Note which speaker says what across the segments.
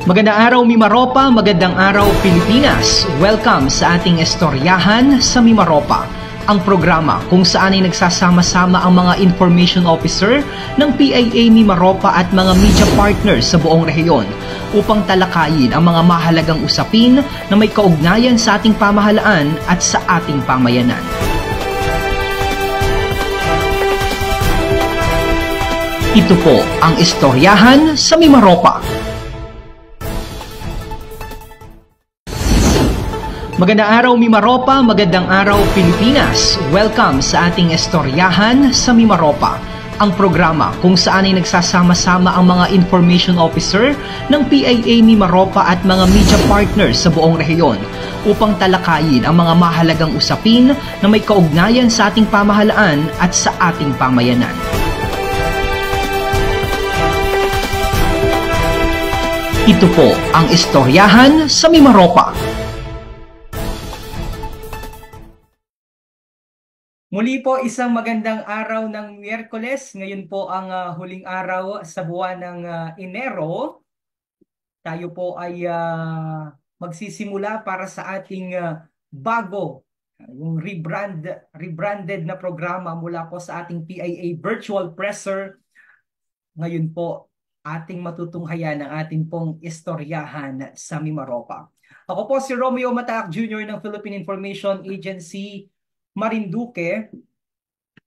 Speaker 1: Magandang araw Mimaropa, magandang araw Pilipinas. Welcome sa ating Istoryahan sa Mimaropa, ang programa kung saan ay nagsasama-sama ang mga information officer ng PIA Mimaropa at mga media partners sa buong rehiyon upang talakayin ang mga mahalagang usapin na may kaugnayan sa ating pamahalaan at sa ating pamayanan. Ito po ang Istoryahan sa Mimaropa. Magandang araw Mimaropa, magandang araw Pilipinas. Welcome sa ating Istoryahan sa Mimaropa, ang programa kung saan ay nagsasama-sama ang mga information officer ng PIA Mimaropa at mga media partners sa buong rehiyon upang talakayin ang mga mahalagang usapin na may kaugnayan sa ating pamahalaan at sa ating pamayanan. Ito po ang Istoryahan sa Mimaropa. Muli po isang magandang araw ng Miyerkules. Ngayon po ang huling araw sa buwan ng Enero. Tayo po ay magsisimula para sa ating bago, yung rebranded na programa mula po sa ating PIA Virtual Presser. Ngayon po, ating matutunghayan ang ating pong Istoryahan sa Mimaropa. Ako po si Romeo Mataak Jr. ng Philippine Information Agency Marinduque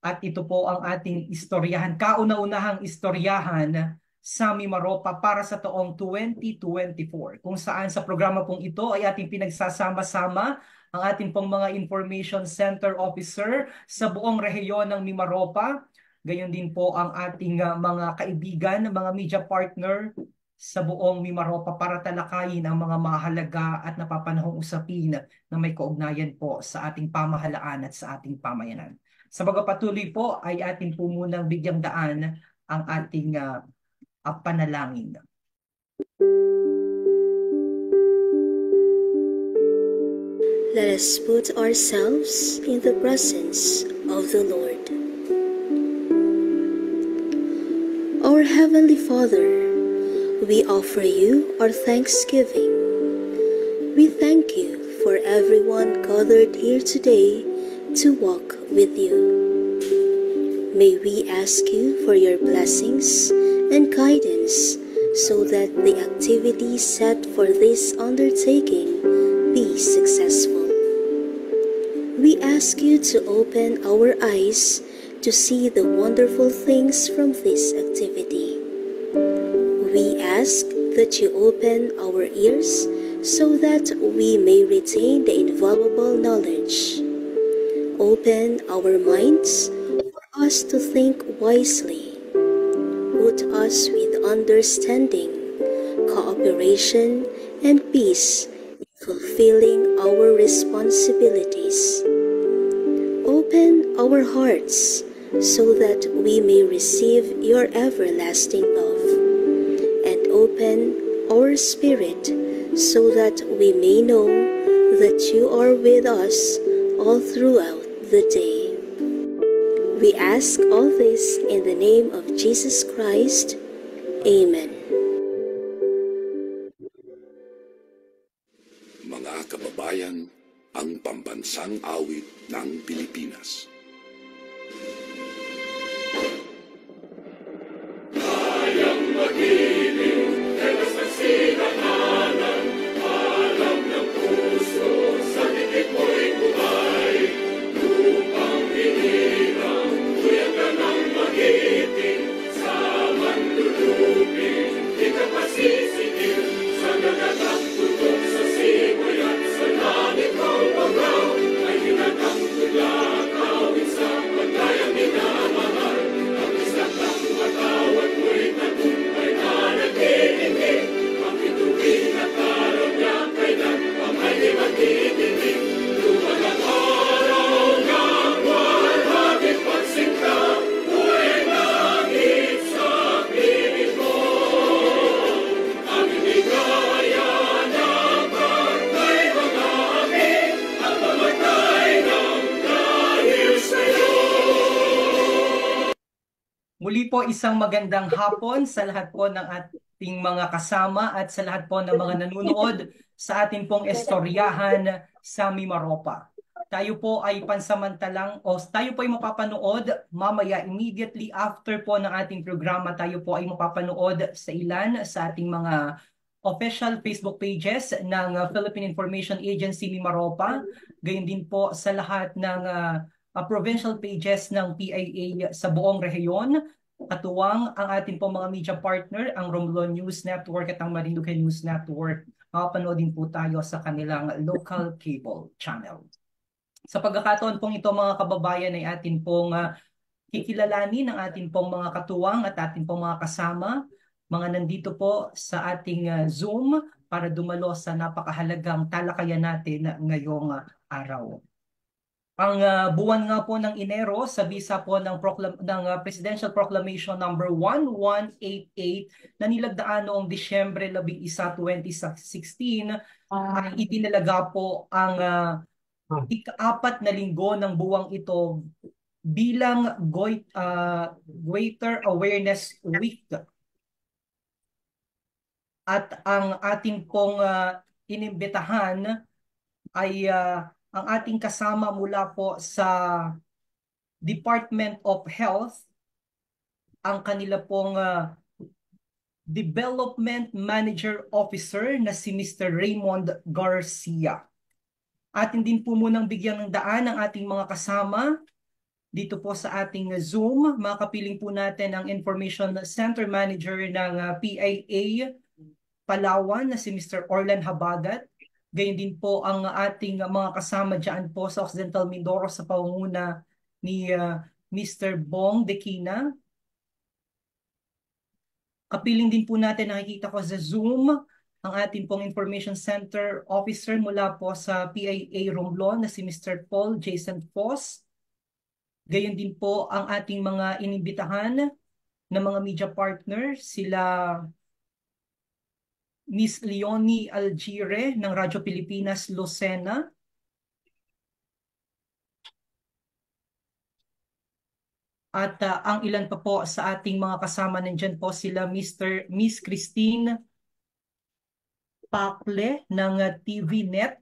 Speaker 1: at ito po ang ating istoryahan, kauna-unahang istoryahan sa Mimaropa para sa taong 2024, kung saan sa programa pong ito ay ating pinagsasama-sama ang ating pong mga Information Center Officer sa buong rehiyon ng Mimaropa. Gayon din po ang ating mga kaibigan, mga media partner sa buong Mimaropa para talakayin ang mga mahalaga at napapanahong usapin na may kaugnayan po sa ating pamahalaan at sa ating pamayanan. Sa pagpapatuloy po ay atin po munang bigyang daan ang ating panalangin.
Speaker 2: Let us put ourselves in the presence of the Lord. Our Heavenly Father, we offer you our thanksgiving. We thank you for everyone gathered here today to walk with you. May we ask you for your blessings and guidance so that the activities set for this undertaking be successful. We ask you to open our eyes to see the wonderful things from this activity. We ask that you open our ears so that we may retain the invaluable knowledge. Open our minds for us to think wisely. Put us with understanding, cooperation, and peace in fulfilling our responsibilities. Open our hearts so that we may receive your everlasting love, and open our spirit so that we may know that you are with us all throughout the day. We ask all this in the name of Jesus Christ. Amen.
Speaker 3: Mga kababayan, ang pambansang awit ng Pilipinas.
Speaker 1: Muli po isang magandang hapon sa lahat po ng ating mga kasama at sa lahat po ng mga nanonood sa ating pong istoryahan sa Mimaropa. Tayo po ay pansamantalang o tayo po ay mapapanood mamaya immediately after po ng ating programa. Tayo po ay mapapanood sa ilan sa ating mga official Facebook pages ng Philippine Information Agency Mimaropa. Gayon din po sa lahat ng provincial pages ng PIA sa buong rehiyon. Katuwang ang ating po mga media partner, ang Romblon News Network at ang Marinduque News Network. Mapapanood din po tayo sa kanilang local cable channel. Sa pagkakataon pong ito mga kababayan ay atin pong kikilalanin ang atin pong mga katuwang at atin pong mga kasama, mga nandito po sa ating Zoom para dumalo sa napakahalagang talakayan natin ngayong araw. Ang buwan nga po ng Enero sa bisa po ng Presidential Proclamation number 1188 na nilagdaan noong Disyembre 11, 2016 ay itinalaga po ang ika-4 na linggo ng buwang ito bilang Goiter Awareness Week. At ang ating pong inimbitahan ay ang ating kasama mula po sa Department of Health, ang kanila pong Development Manager Officer na si Mr. Raymond Garcia. Atin din po munang bigyan ng daan ang ating mga kasama dito po sa ating Zoom. Makapiling po natin ang Information Center Manager ng PIA Palawan na si Mr. Orlan Habagat. Gayun din po ang ating mga kasama dyan po sa Occidental Mindoro sa pangunguna ni Mr. Bong Dequina. Kapiling din po natin, nakikita ko sa Zoom, ang ating pong Information Center Officer mula po sa PIA Romblon na si Mr. Paul Jason Foss. Gayon din po ang ating mga inimbitahan na mga media partner, sila Miss Leonie Algire ng Radyo Pilipinas Lucena, at ang ilan pa po sa ating mga kasama nandyan po sila Miss Christine Pakle ng TVNet.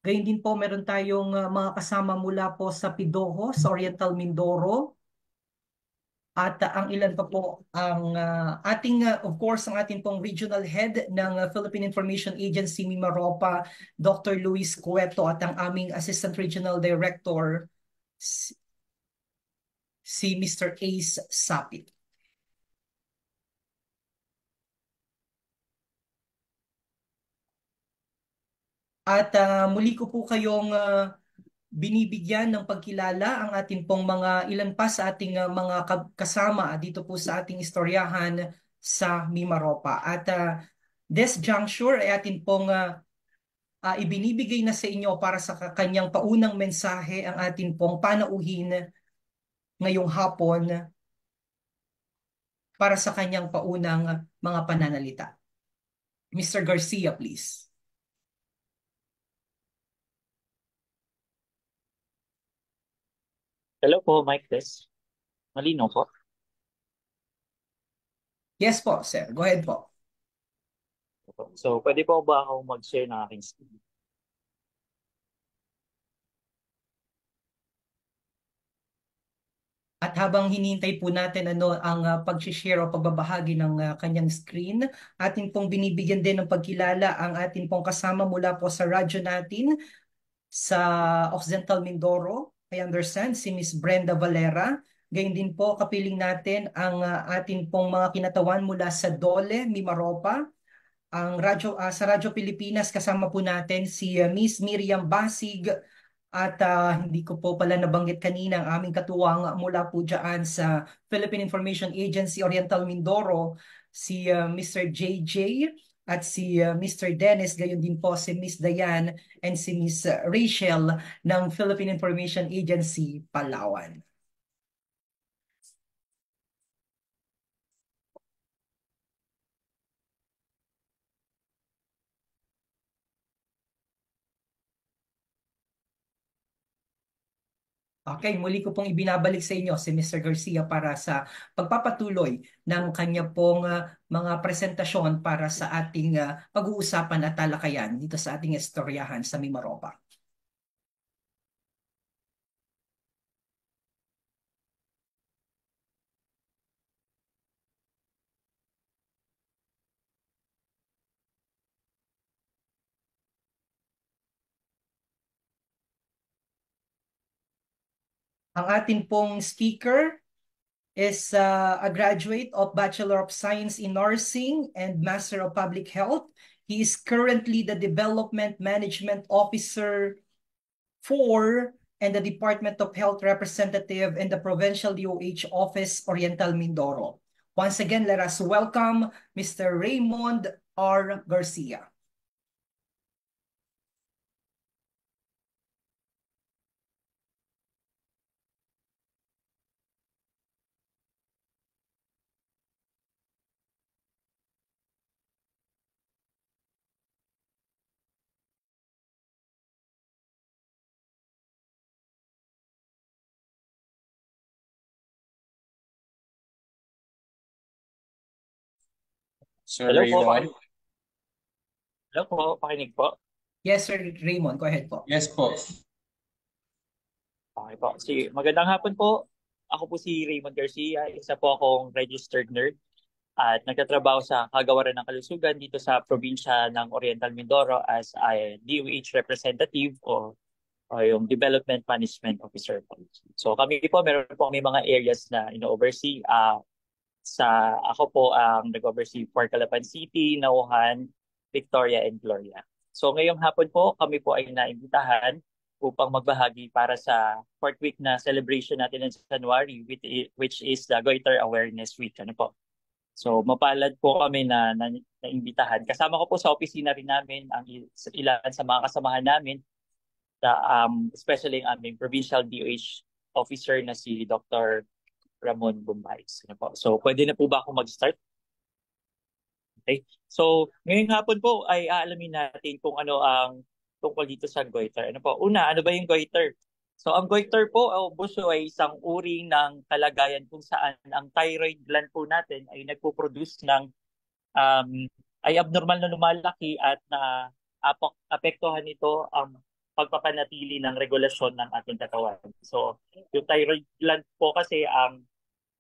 Speaker 1: Gayun din po meron tayong mga kasama mula po sa Pidoho, sa Oriental Mindoro. At ang ilan pa po ang of course, ang ating pong regional head ng Philippine Information Agency Mimaropa, Dr. Luis Cueto, at ang aming Assistant Regional Director, si Mr. Ace Sapit. At muli ko po kayong binibigyan ng pagkilala ang ating pong mga ilan pa sa ating mga kasama dito po sa ating istoryahan sa Mimaropa. At this juncture ay atin pong ibinibigay na sa inyo para sa kanyang paunang mensahe ang atin pong panauhin ngayong hapon para sa kanyang paunang mga pananalita. Mr. Garcia, please.
Speaker 4: Hello po, Mike Tess. Malino po.
Speaker 1: Yes po, sir. Go ahead po.
Speaker 4: So, pwede po ba ako mag-share ng aking screen?
Speaker 1: At habang hinihintay po natin ang pag-share o pagbabahagi ng kanyang screen, atin pong binibigyan din ng pagkilala ang atin pong kasama mula po sa radyo natin sa Occidental Mindoro. I understand si Miss Brenda Valera. Gayun din po kapiling natin ang atin pong mga kinatawan mula sa Dole, Mimaropa. Ang sa Radyo Pilipinas kasama po natin si Miss Miriam Basig. At hindi ko po pala nabanggit kanina ang aming katuwang mula po dyan sa Philippine Information Agency Oriental Mindoro, si Mr. JJ at si Mr. Dennis, gayon din po si Miss Diane and si Miss Rachel ng Philippine Information Agency Palawan. Okay, muli ko pong ibinabalik sa inyo si Mr. Garcia para sa pagpapatuloy ng kanya pong mga presentasyon para sa ating pag-uusapan at talakayan dito sa ating istoryahan sa Mimaropa. Ang ating pong speaker is a graduate of Bachelor of Science in Nursing and Master of Public Health. He is currently the Development Management Officer for and the Department of Health representative in the Provincial DOH Office, Oriental Mindoro. Once again, let us welcome Mr. Raymond R. Garcia.
Speaker 5: Sir
Speaker 4: Hello po,
Speaker 5: Raymond?
Speaker 4: hello po, pakinig po.
Speaker 1: Yes, Sir Raymond, go ahead po.
Speaker 5: Yes po.
Speaker 4: Okay po. Magandang hapon po. Ako po si Raymond Garcia, isa po akong registered nerd at nagtatrabaho sa Kagawaran ng Kalusugan dito sa probinsya ng Oriental Mindoro as a DOH representative o yung Development Management Officer po. So kami po, meron po kami mga areas na ino-oversee. Ako po ang nag-oversee for Calapan City, Nauhan, Victoria, and Gloria. So ngayong hapon po, kami po ay naimbitahan upang magbahagi para sa 4th week na celebration natin ng January, which is the Goiter Awareness Week. Ano po? So mapalad po kami na naimbitahan. Kasama ko po sa opisina rin namin ang ilan sa mga kasamahan namin, especially ang aming provincial DOH officer na si Dr. Ramon Bumbais. Ano po? So pwede na po ba ako mag-start? Okay. So ngayong hapon po ay aalamin natin kung ano ang tungkol dito sa goiter. Ano po? Una, ano ba yung goiter? So ang goiter po o buso ay isang uri ng kalagayan kung saan ang thyroid gland po natin ay nagpo-produce ng um, ay abnormal na lumalaki at na apektuhan nito ang pagpapanatili ng regulasyon ng ating katawan. So yung thyroid gland po kasi ang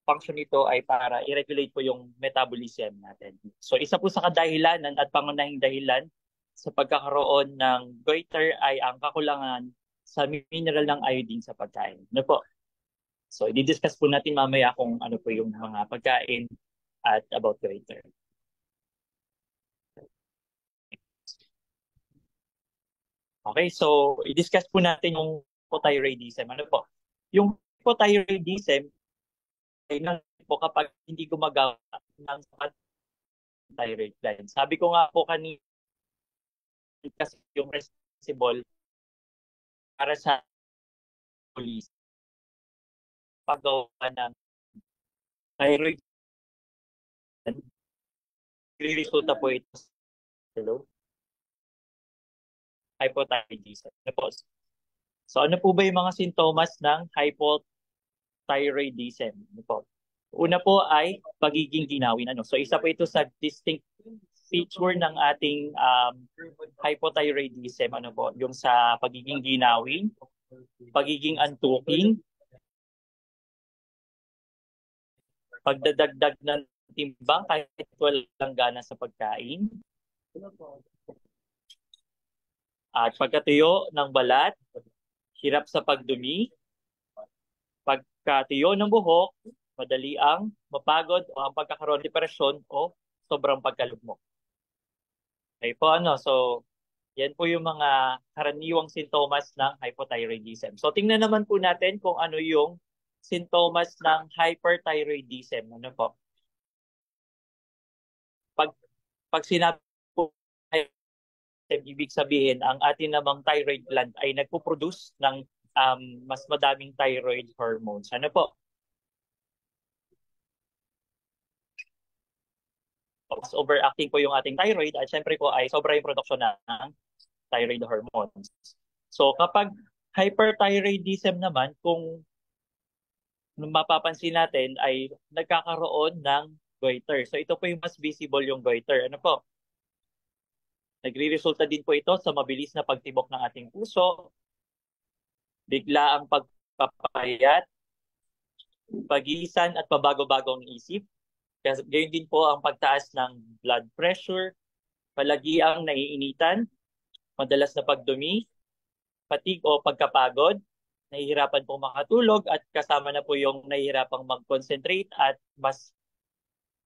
Speaker 4: function nito ay para i-regulate po yung metabolism natin. So isa po sa kadahilanan at pangunahing dahilan sa pagkakaroon ng goiter ay ang kakulangan sa mineral ng iodine sa pagkain. Ano po? So i-discuss po natin mamaya kung ano po yung mga pagkain at about goiter. Okay, so i-discuss po natin yung hypothyroidism. Ano po? Yung hypothyroidism ay po kapag hindi gumagawa ng thyroid gland. Sabi ko nga po kanina kasi yung responsible para sa police paggawa ng thyroid gland. Resulta po ito sa hypothyroidism. So ano po ba yung mga sintomas ng hypothyroidism? Ano po? Una po ay pagiging ginawin. So isa po ito sa distinct feature ng ating hypothyroidism. Ano po? Yung sa pagiging ginawin, pagiging antuking, pagdadagdag ng timbang kahit walang gana sa pagkain, at pagkatuyo ng balat, hirap sa pagdumi, pagkatuyo ng buhok, madali ang mapagod o ang pagkakaroon ng depresyon o sobrang pagkalugmok. Okay po, so yan po yung mga karaniwang sintomas ng hypothyroidism. So tingnan naman po natin kung ano yung sintomas ng hyperthyroidism. Ano po? Pag sinabi po ibig sabihin, ang atin namang thyroid gland ay nagpo-produce ng mas madaming thyroid hormones. Ano po? Mas overacting po yung ating thyroid at syempre po ay sobra yung production ng thyroid hormones. So kapag hyperthyroidism naman, kung mapapansin natin, ay nagkakaroon ng goiter. So ito po yung mas visible yung goiter. Ano po? Nagre-resulta din po ito sa mabilis na pagtibok ng ating puso, bigla ang pagpapayat, pagisan at pabago-bagong isip. Gayon din po ang pagtaas ng blood pressure, palagi ang naiinitan, madalas na pagdumi, fatigue o pagkapagod, nahihirapan pong makatulog at kasama na po yung nahihirapang mag-concentrate at mas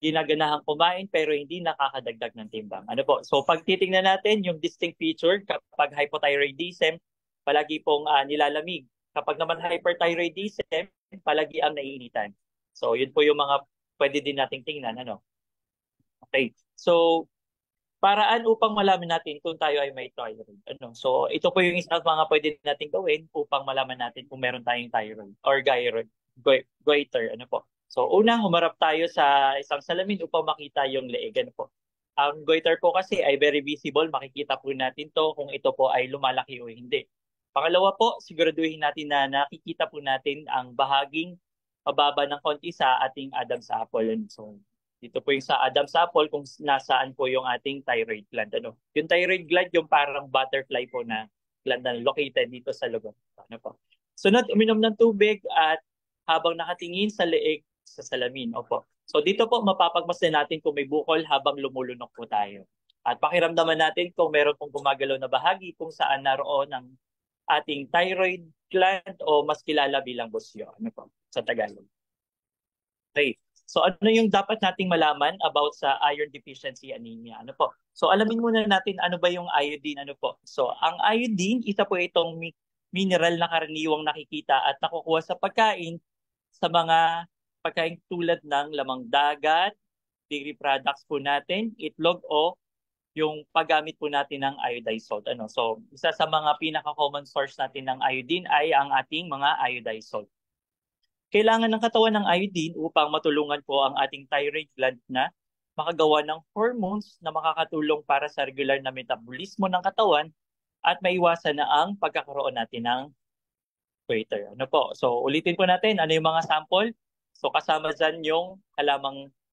Speaker 4: ginaganahang kumain pero hindi nakakadagdag ng timbang. Ano po? So pag titingnan natin yung distinct feature kapag hypothyroidism, palagi pong nilalamig. Kapag naman hyperthyroidism, palagi ang naiinitan. So yun po yung mga pwede din nating tingnan. Ano? Okay. So paraan upang malaman natin kung tayo ay may thyroid. Ano? So ito po yung isang mga pwede nating gawin upang malaman natin kung meron tayong thyroid or goiter. Ano po? So una, humarap tayo sa isang salamin upang makita yung leeg. Ano po? Ang goiter po kasi ay very visible. Makikita po natin to kung ito po ay lumalaki o hindi. Pangalawa po, siguraduhin natin na nakikita po natin ang bahaging mababa ng konti sa ating Adam's apple. So dito po yung sa Adam's apple kung nasaan po yung ating thyroid gland. Ano? Yung thyroid gland, yung parang butterfly po na gland na located dito sa lugar. Ano po? Sunod, uminom ng tubig at habang nakatingin sa leeg sa salamin. Opo. So dito po mapapagmasdan natin kung may bukol habang lumulunok po tayo. At pakiramdaman natin kung meron pong gumagalaw na bahagi kung saan naroon ang ating thyroid gland o mas kilala bilang busyo. Ano po? Sa Tagalog. Okay. So ano yung dapat nating malaman about sa iron deficiency anemia? Ano po? So alamin muna natin ano ba yung iodine, ano po? So ang iodine, isa po itong mineral na karaniwang nakikita at nakukuha sa pagkain sa mga pagkain tulad ng lamang dagat, dairy products po natin, itlog o yung paggamit po natin ng iodized salt. Ano? So isa sa mga pinaka-common source natin ng iodine ay ang ating mga iodized salt. Kailangan ng katawan ng iodine upang matulungan po ang ating thyroid gland na makagawa ng hormones na makakatulong para sa regular na metabolismo ng katawan at maiwasan na ang pagkakaroon natin ng goiter. Ano po? So ulitin po natin, ano yung mga sample? So kasama dyan yung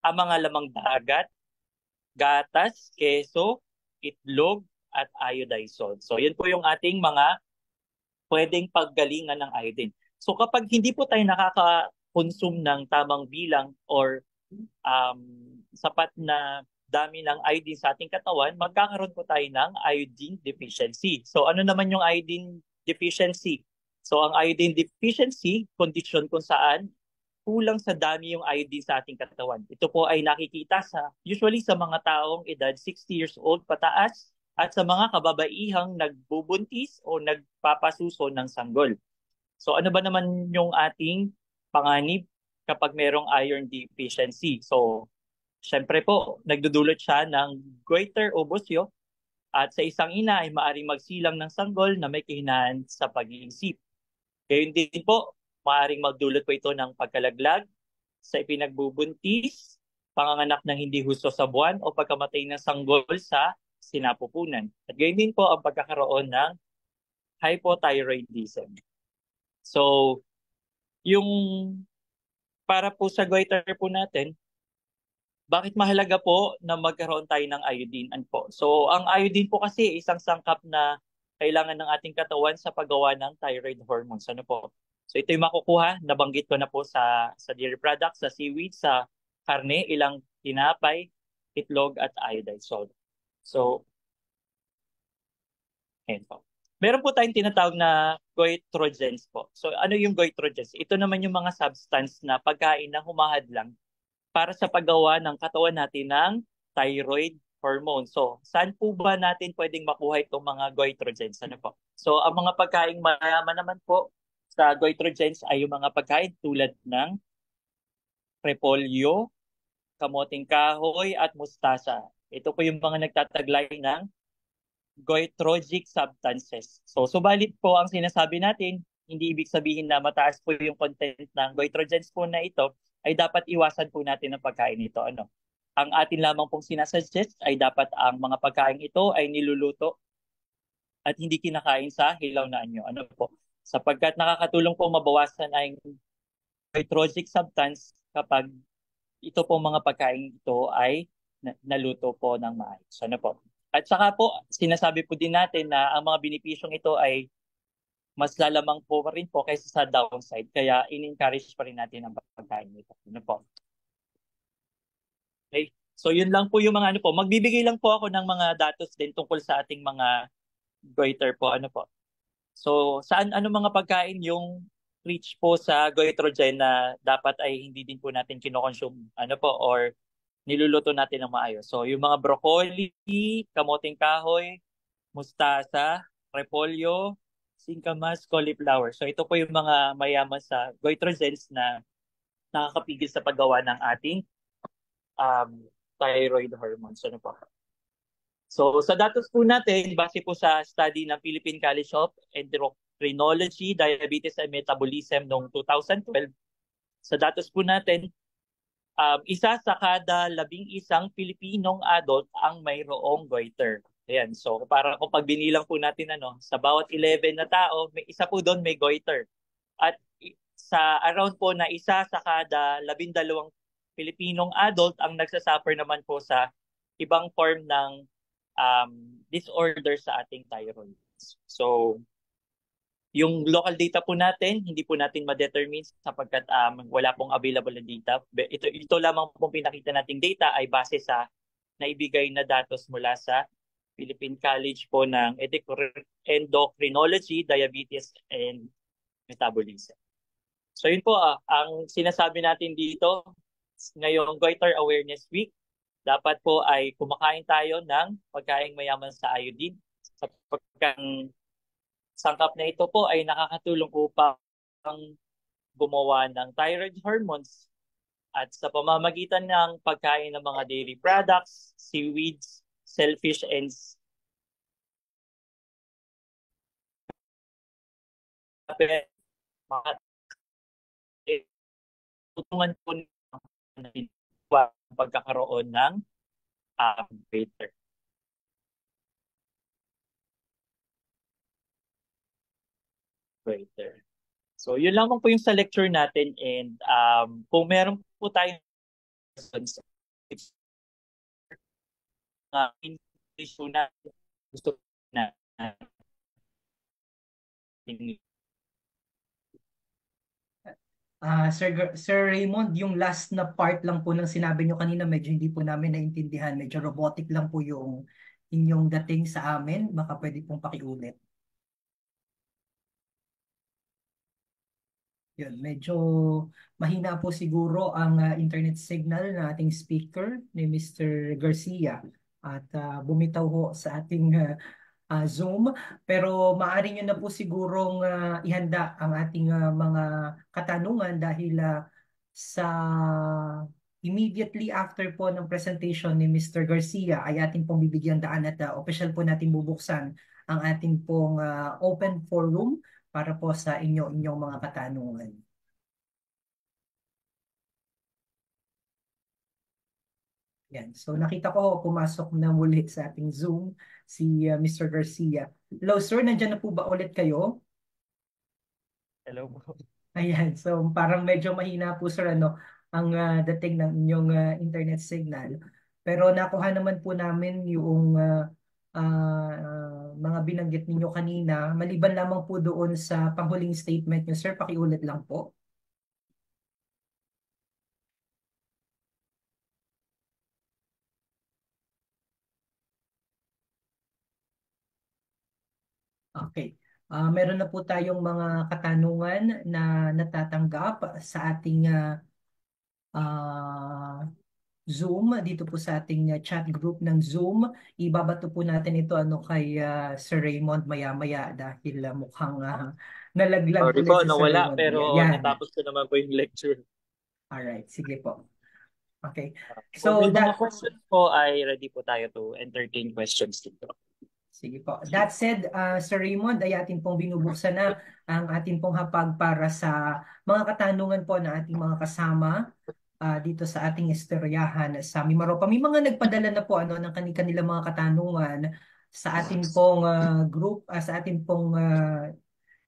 Speaker 4: mga lamang dagat, gatas, keso, itlog, at iodized salt. So yun po yung ating mga pwedeng paggalingan ng iodine. So kapag hindi po tayo nakaka-consume ng tamang bilang or sapat na dami ng iodine sa ating katawan, magkakaroon po tayo ng iodine deficiency. So ano naman yung iodine deficiency? So ang iodine deficiency, condition kung saan kulang sa dami yung iodine sa ating katawan. Ito po ay nakikita usually sa mga taong edad 60 years old pataas at sa mga kababaihang nagbubuntis o nagpapasuso ng sanggol. So ano ba naman yung ating panganib kapag merong iron deficiency? So syempre po, nagdudulot siya ng goiter o busyo at sa isang ina ay maaaring magsilang ng sanggol na may kahinaan sa pag-iisip. Gayun din po, maaaring magdulot po ito ng pagkalaglag sa ipinagbubuntis, panganganak ng hindi husto sa buwan o pagkamatay ng sanggol sa sinapupunan. At gayon din po ang pagkakaroon ng hypothyroidism. So, yung para po sa goiter po natin, bakit mahalaga po na magkaroon tayo ng iodine? Po? So, ang iodine po kasi isang sangkap na kailangan ng ating katawan sa paggawa ng thyroid hormones. Ano po? So, ito yung makukuha. Nabanggit ko na po sa dairy products, sa seaweed, sa karne, ilang tinapay, itlog, at iodized salt. So, ayan po. Meron po tayong tinatawag na goitrogens po. So ano yung goitrogens? Ito naman yung mga substance na pagkain na humahadlang para sa paggawa ng katawan natin ng thyroid hormone. So saan po ba natin pwedeng makuha itong mga goitrogens? Ano po? So ang mga pagkain mayaman naman po sa goitrogens ay yung mga pagkain tulad ng repolyo, kamoting kahoy at mustasa. Ito po yung mga nagtataglay ng goitrogic substances. So, subalit po ang sinasabi natin, hindi ibig sabihin na mataas po yung content ng goitrogens po na ito, ay dapat iwasan po natin ang pagkain ito. Ano? Ang atin lamang pong sinasuggest ay dapat ang mga pagkain ito ay niluluto at hindi kinakain sa hilaw na anyo. Ano po? sapagkat nakakatulong po mabawasan ang nitrogen substance kapag ito po mga pagkain ito ay naluto po ng maayos. Ano po? At saka po, sinasabi po din natin na ang mga benepisyong ito ay mas lalamang po pa rin po kaysa sa downside. Kaya in-encourage pa rin natin ang pagkain nito. Ano po? Okay. So yun lang po yung mga ano po. Magbibigay lang po ako ng mga datos din tungkol sa ating mga goiter po. Ano po? So saan ano mga pagkain yung rich po sa goitrogen na dapat ay hindi din po natin kinokonsume ano po or niluluto natin ng maayos. So yung mga broccoli, kamoting kahoy, mustasa, repolyo, singkamas, cauliflower. So ito po yung mga mayaman sa goitrogens na nakakapigil sa paggawa ng ating um, thyroid hormones. Ano po? So sa datos po natin, base po sa study ng Philippine College of Endocrinology, Diabetes and Metabolism noong 2012, sa datos po natin, isa sa kada 11 Pilipinong adult ang mayroong goiter. Ayan, so para kung pag binilang po natin ano, sa bawat 11 na tao, may isa po doon may goiter. At sa around po na isa sa kada 12 Pilipinong adult ang nagsasuffer naman po sa ibang form ng disorder sa ating thyroid. So, yung local data po natin, hindi po natin ma-determine sapagkat wala pong available na data. Ito lamang pong pinakita nating data ay base sa naibigay na datos mula sa Philippine College po ng Endocrinology, Diabetes and Metabolism. So yun po, ang sinasabi natin dito, ngayong Goiter Awareness Week, dapat po ay kumakain tayo ng pagkaing mayaman sa iodine sapagkat sangkap na ito po ay nakakatulong upang gumawa ng thyroid hormones at sa pamamagitan ng pagkain ng mga dairy products, seaweeds, shellfish, and tutungan po ng pagkakaroon ng goiter. So, yun lamang po yung sa lecture natin and kung meron po tayo issue na gusto na
Speaker 1: Sir Raymond, yung last na part lang po ng sinabi nyo kanina, medyo hindi po namin naintindihan. Medyo robotic lang po yung inyong dating sa amin. Baka pwede pong pakiulit. Yun, medyo mahina po siguro ang internet signal ng ating speaker ni Mr. Garcia. At bumitaw ho sa ating Zoom. Pero maaari nyo na po sigurong ihanda ang ating mga katanungan dahil sa immediately after po ng presentation ni Mr. Garcia ay ating pong bibigyan daan at official po natin bubuksan ang ating pong open forum para po sa inyong mga katanungan. Yan. So nakita ko pumasok na muli sa ating Zoom si Mr. Garcia. Hello sir, nandiyan na po ba ulit kayo?
Speaker 4: Hello po.
Speaker 1: Ayan, so parang medyo mahina po sir ano ang dating ng inyong internet signal. Pero nakuha naman po namin yung mga binanggit ninyo kanina. Maliban lamang po doon sa panghuling statement niyo sir, pakiulit lang po. Okay. Meron na po tayong mga katanungan na natatanggap sa ating Zoom, dito po sa ating chat group ng Zoom. Ibabato po natin ito ano kay Sir Raymond maya-maya dahil mukhang nalaglag
Speaker 4: Sorry
Speaker 1: ulit
Speaker 4: po,
Speaker 1: si Sir
Speaker 4: nawala
Speaker 1: Raymond.
Speaker 4: pero
Speaker 1: Yan.
Speaker 4: natapos ko naman po yung lecture.
Speaker 1: Alright, sige po. Okay.
Speaker 4: Kung
Speaker 1: So
Speaker 4: may mga
Speaker 1: that
Speaker 4: questions po ay ready po tayo to entertain questions dito.
Speaker 1: Sige po. That said, Sir Raymond, ay atin pong binubuksan na ang atin pong hapag para sa mga katanungan po ng ating mga kasama dito sa ating istoryahan sa Mimaropa. May mga nagpadala na po ano ng kanilang mga katanungan sa atin pong group, sa atin pong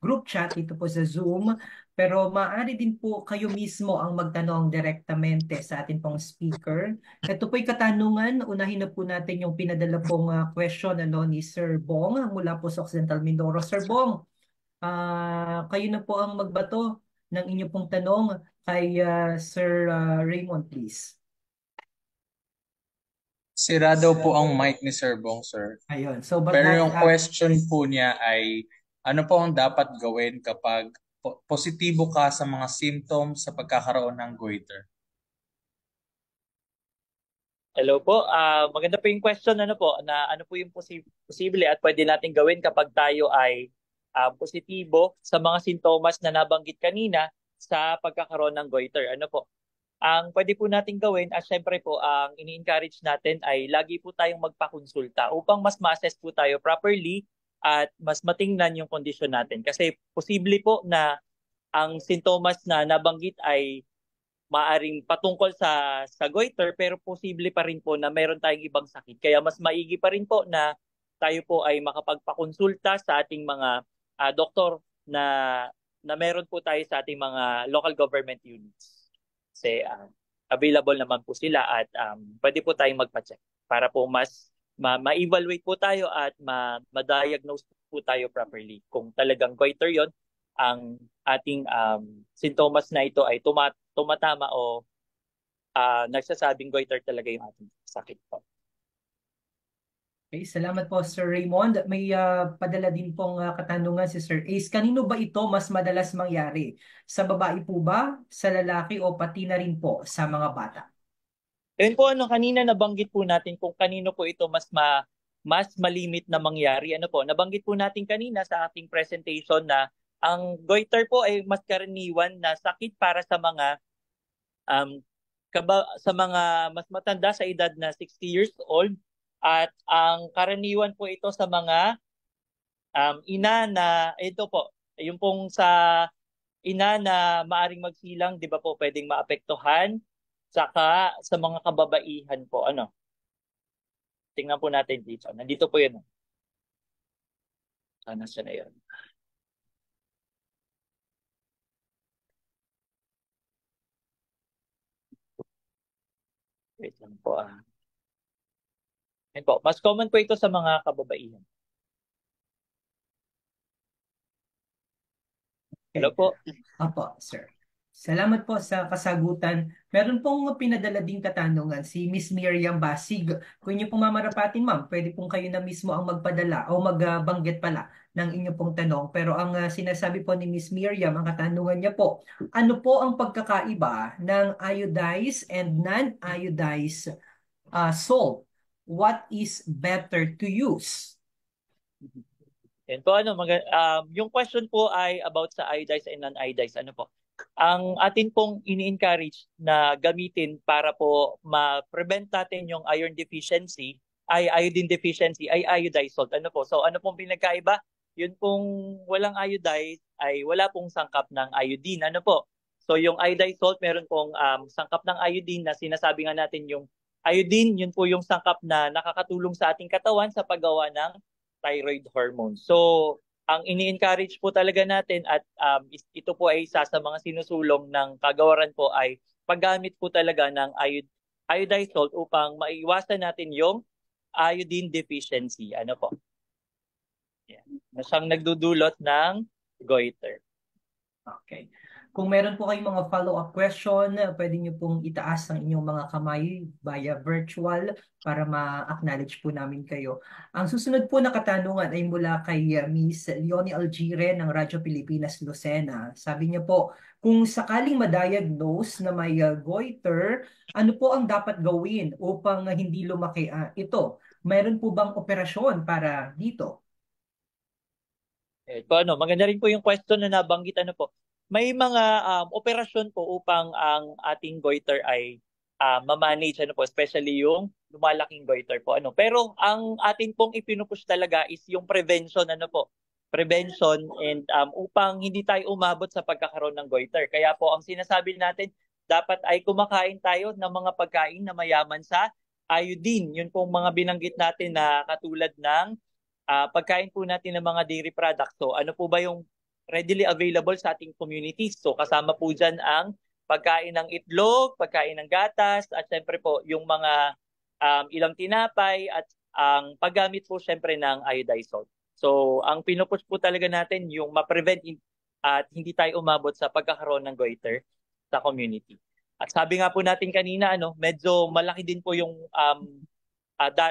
Speaker 1: group chat dito po sa Zoom. Pero maaari din po kayo mismo ang magtanong direktamente sa atin pong speaker. Ito po'y katanungan. Unahin na po natin yung pinadala pong question ni Sir Bong mula po sa Occidental Mindoro. Sir Bong, kayo na po ang magbato ng inyong pong tanong kay Sir Raymond, please.
Speaker 5: Sira daw po ang mic ni Sir Bong, sir.
Speaker 1: Ayun. So,
Speaker 5: Pero yung question po niya ay, ano po ang dapat gawin kapag positibo ka sa mga symptoms sa pagkakaroon ng goiter?
Speaker 4: Hello po. Maganda po yung question na ano po yung posible at pwede natin gawin kapag tayo ay positibo sa mga sintomas na nabanggit kanina sa pagkakaroon ng goiter. Ano po? Ang pwede po natin gawin, syempre po, ang ini-encourage natin ay lagi po tayong magpakonsulta upang mas ma-assess po tayo properly at mas matingnan yung kondisyon natin. Kasi posible po na ang sintomas na nabanggit ay maaring patungkol sa goiter, pero posible pa rin po na meron tayong ibang sakit. Kaya mas maigi pa rin po na tayo po ay makapagpakonsulta sa ating mga doktor na meron po tayo sa ating mga local government units. Kasi available naman po sila at pwede po tayong magpa-check para po mas ma-evaluate po tayo at ma-diagnose po tayo properly. Kung talagang goiter yon, ang ating sintomas na ito ay tumatama o nagsasabing goiter talaga yung ating sakit po.
Speaker 1: Okay, salamat po Sir Raymond. May padala din pong katanungan si Sir Ace. Kanino ba ito mas madalas mangyari? Sa babae po ba, sa lalaki o pati na rin po sa mga bata?
Speaker 4: Yun po, kanina nabanggit po natin kung kanino po ito mas malimit na mangyari. Nabanggit po natin kanina sa ating presentation na ang goiter po ay mas karaniwan na sakit para sa mga sa mga mas matanda sa edad na 60 years old, at ang karaniwan po ito sa mga ina na ito po, yung pong sa ina na maaring magsilang, 'di ba po, pwedeng maapektuhan, saka sa mga kababaihan po. Tingnan po natin dito. Nandito po 'yun. Sana siya na 'yun. Wait lang po . Yan po. Mas common po ito sa mga kababaihan. Hello po.
Speaker 1: Opo, sir. Salamat po sa kasagutan. Meron pong pinadala ding katanungan si Miss Miriam Basig. Kung inyo pong mamarapatin, ma'am, pwede pong kayo na mismo ang magpadala o magbanggit pala ng inyo pong tanong. Pero ang sinasabi po ni Miss Miriam, ang katanungan niya po, ano po ang pagkakaiba ng iodized and non-iodized salt? What is better to use?
Speaker 4: Yan po, yung question po ay about sa iodized and non-iodized. Ang atin pong ini-encourage na gamitin para po ma-prevent natin yung iron deficiency, iodine deficiency, ay iodized salt. So ano pong pinagkaiba? Yun pong walang iodized ay wala pong sangkap ng iodine. So yung iodized salt, meron pong sangkap ng iodine na sinasabi nga natin yung iodine, yun po yung sangkap na nakakatulong sa ating katawan sa paggawa ng thyroid hormone. So ang ini-encourage po talaga natin at ito po ay isa sa mga sinusulong ng kagawaran po ay paggamit po talaga ng iodized salt upang maiwasan natin yung iodine deficiency. Yan. Na siyang nagdudulot ng goiter.
Speaker 1: Okay. Kung meron po kayong mga follow-up question, pwede nyo pong itaas ang inyong mga kamay via virtual para ma-acknowledge po namin kayo. Ang susunod po na katanungan ay mula kay Miss Leonie Algire ng Radyo Pilipinas Lucena. Sabi niya po, kung sakaling ma-diagnose na may goiter, ano po ang dapat gawin upang hindi lumaki ito? Mayroon po bang operasyon para dito?
Speaker 4: Maganda rin po yung question na nabanggit. May mga operasyon po upang ang ating goiter ay ma-manage, especially yung lumalaking goiter po. Pero ang atin pong ipinupush talaga is yung prevention, prevention, and upang hindi tayo umabot sa pagkakaroon ng goiter. Kaya po ang sinasabi natin, dapat ay kumakain tayo ng mga pagkain na mayaman sa iodine. Yun pong mga binanggit natin na katulad ng pagkain po natin ng mga dairy products. So ano po ba yung readily available sa ating communities. So kasama po dyan ang pagkain ng itlog, pagkain ng gatas, at syempre po yung mga ilang tinapay at ang paggamit po syempre ng iodized salt. So ang pinupush po talaga natin yung ma-prevent at hindi tayo umabot sa pagkakaroon ng goiter sa community. At sabi nga po natin kanina, medyo malaki din po yung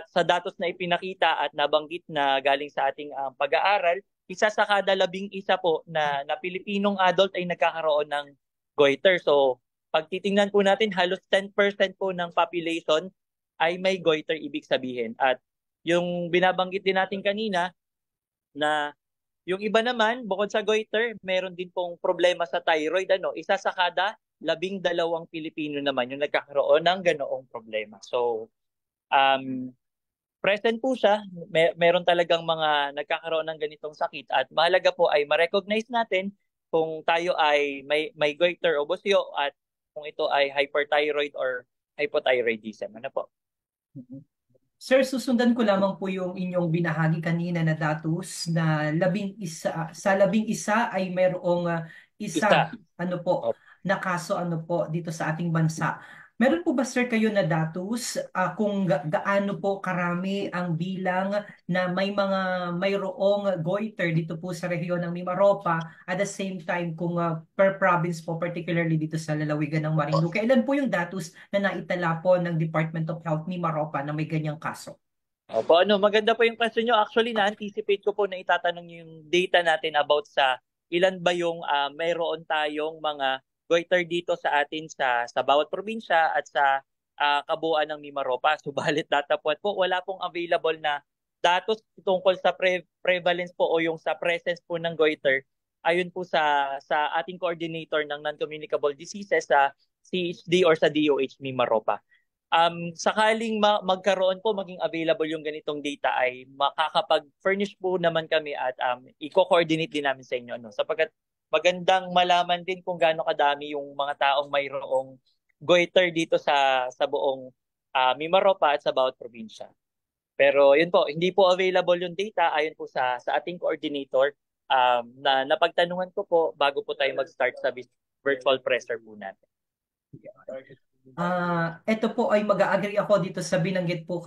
Speaker 4: sa datos na ipinakita at nabanggit na galing sa ating pag-aaral, isa sa kada 11 po na Pilipinong adult ay nagkakaroon ng goiter. So, pag titingnan po natin, halos 10% po ng population ay may goiter, ibig sabihin. At yung binabanggit din natin kanina, na yung iba naman, bukod sa goiter, meron din pong problema sa thyroid. Isa sa kada 12 Pilipino naman yung nagkakaroon ng ganoong problema. So, present po siya. Meron talagang mga nagkakaroon ng ganitong sakit at mahalaga po ay ma-recognize natin kung tayo ay may goiter o busyo at kung ito ay hyperthyroid or hypothyroidism. Ano po?
Speaker 1: Sir, susundan ko lamang po yung inyong binahagi kanina na datos na 11, sa 11 ay mayroong isa, na kaso dito sa ating bansa. Meron po ba, sir, kayo na datos kung gaano po karami ang bilang na mayroong goiter dito po sa rehiyon ng Mimaropa, at the same time kung per province po, particularly dito sa lalawigan ng Marinduque, ilan po yung datos na naitala po ng Department of Health Mimaropa na may ganyang kaso?
Speaker 4: Opo, maganda po yung question nyo. Actually, na-anticipate ko po na itatanong yung data natin about sa ilan ba yung mayroon tayong mga goiter dito sa atin sa bawat probinsya at sa kabuuan ng Mimaropa. Subalit datapwat po, wala pong available na datos tungkol sa prevalence po o yung sa presence po ng goiter. Ayon po sa ating coordinator ng non-communicable diseases sa CHD or sa DOH Mimaropa. Sakaling magkaroon po, maging available yung ganitong data, ay makakapag-furnish po naman kami at i-coordinate din namin sa inyo. Sapagkat magandang malaman din kung gaano kadami yung mga taong mayroong goiter dito sa buong Mimaropa at sa bawat probinsya. Pero yun po, hindi po available yung data ayon po sa ating coordinator na napagtanungan ko po bago po tayo mag-start sa virtual presser po natin.
Speaker 1: Ito po ay mag-agree ako dito sa binanggit po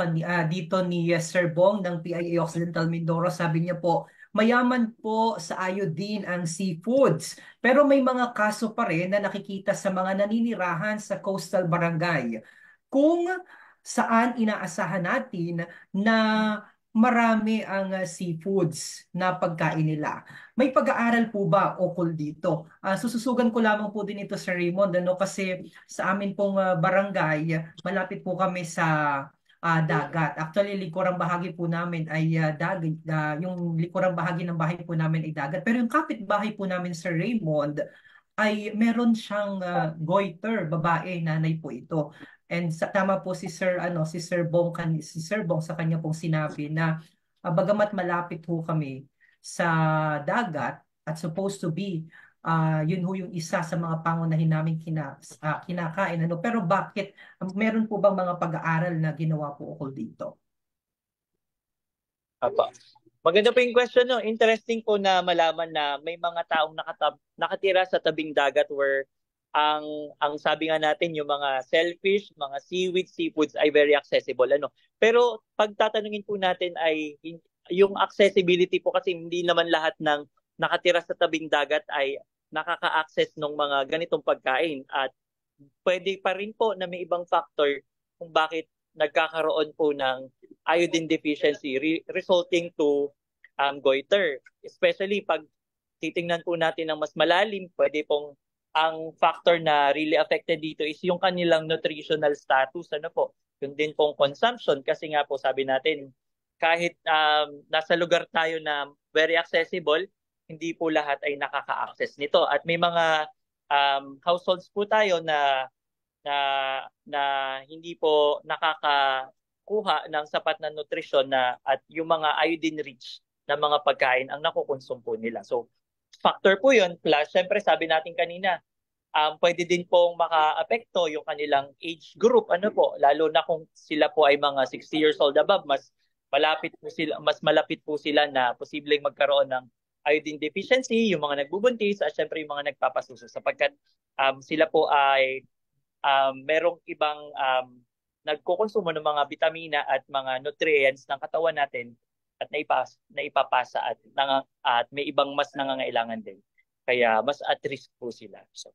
Speaker 1: dito ni Sir Bong ng PIA Occidental Mindoro. Sabi niya po, mayaman po sa iodine ang seafoods, pero may mga kaso pa rin na nakikita sa mga naninirahan sa coastal barangay, kung saan inaasahan natin na marami ang seafoods na pagkain nila. May pag-aaral po ba ukol dito? Sususugan ko lamang po din ito sa Raymond, kasi sa amin pong barangay, malapit po kami sa dagat. Actually, likurang bahagi po namin ay dagat. Yung likurang bahagi ng bahay po namin ay dagat. Pero yung kapitbahay po namin sa Raymond ay meron siyang goiter, babae, nanay po ito. And tama po si Sir Bong sa kanya pong sinabi na bagamat malapit po kami sa dagat at supposed to be yun ho yung isa sa mga pangunahin namin kinakain, pero bakit meron po bang mga pag-aaral na ginawa po ukol dito?
Speaker 4: Apa. Maganda po yung question, no? Interesting po na malaman na may mga taong nakatira sa tabing dagat where ang sabi nga natin, yung mga shellfish, mga seaweed, seafoods ay very accessible. Pero pag tatanungin po natin ay yung accessibility po, kasi hindi naman lahat ng nakatira sa tabing dagat ay nakaka-access ng mga ganitong pagkain. At pwede pa rin po na may ibang factor kung bakit nagkakaroon po ng iodine deficiency resulting to goiter. Especially pag titingnan po natin ng mas malalim, pwede pong ang factor na really affected dito is yung kanilang nutritional status, yung din pong consumption, kasi nga po sabi natin, kahit nasa lugar tayo na very accessible, hindi po lahat ay nakaka-access nito. At may mga households po tayo na hindi po nakakakuha ng sapat na nutrisyon at yung mga iodine rich na mga pagkain ang nakukonsume po nila. So factor po yun. Plus, syempre sabi natin kanina, pwede din pong maka-apekto yung kanilang age group, lalo na kung sila po ay mga 60 years old above, mas malapit po sila na posibleng magkaroon ng iodine deficiency, yung mga nagbubuntis, at syempre yung mga nagpapasuso sapagkat sila po ay merong ibang nagkukonsumo ng mga bitamina at mga nutrients ng katawan natin at naipapasa at may ibang mas nangangailangan din. Kaya mas at risk po sila. So,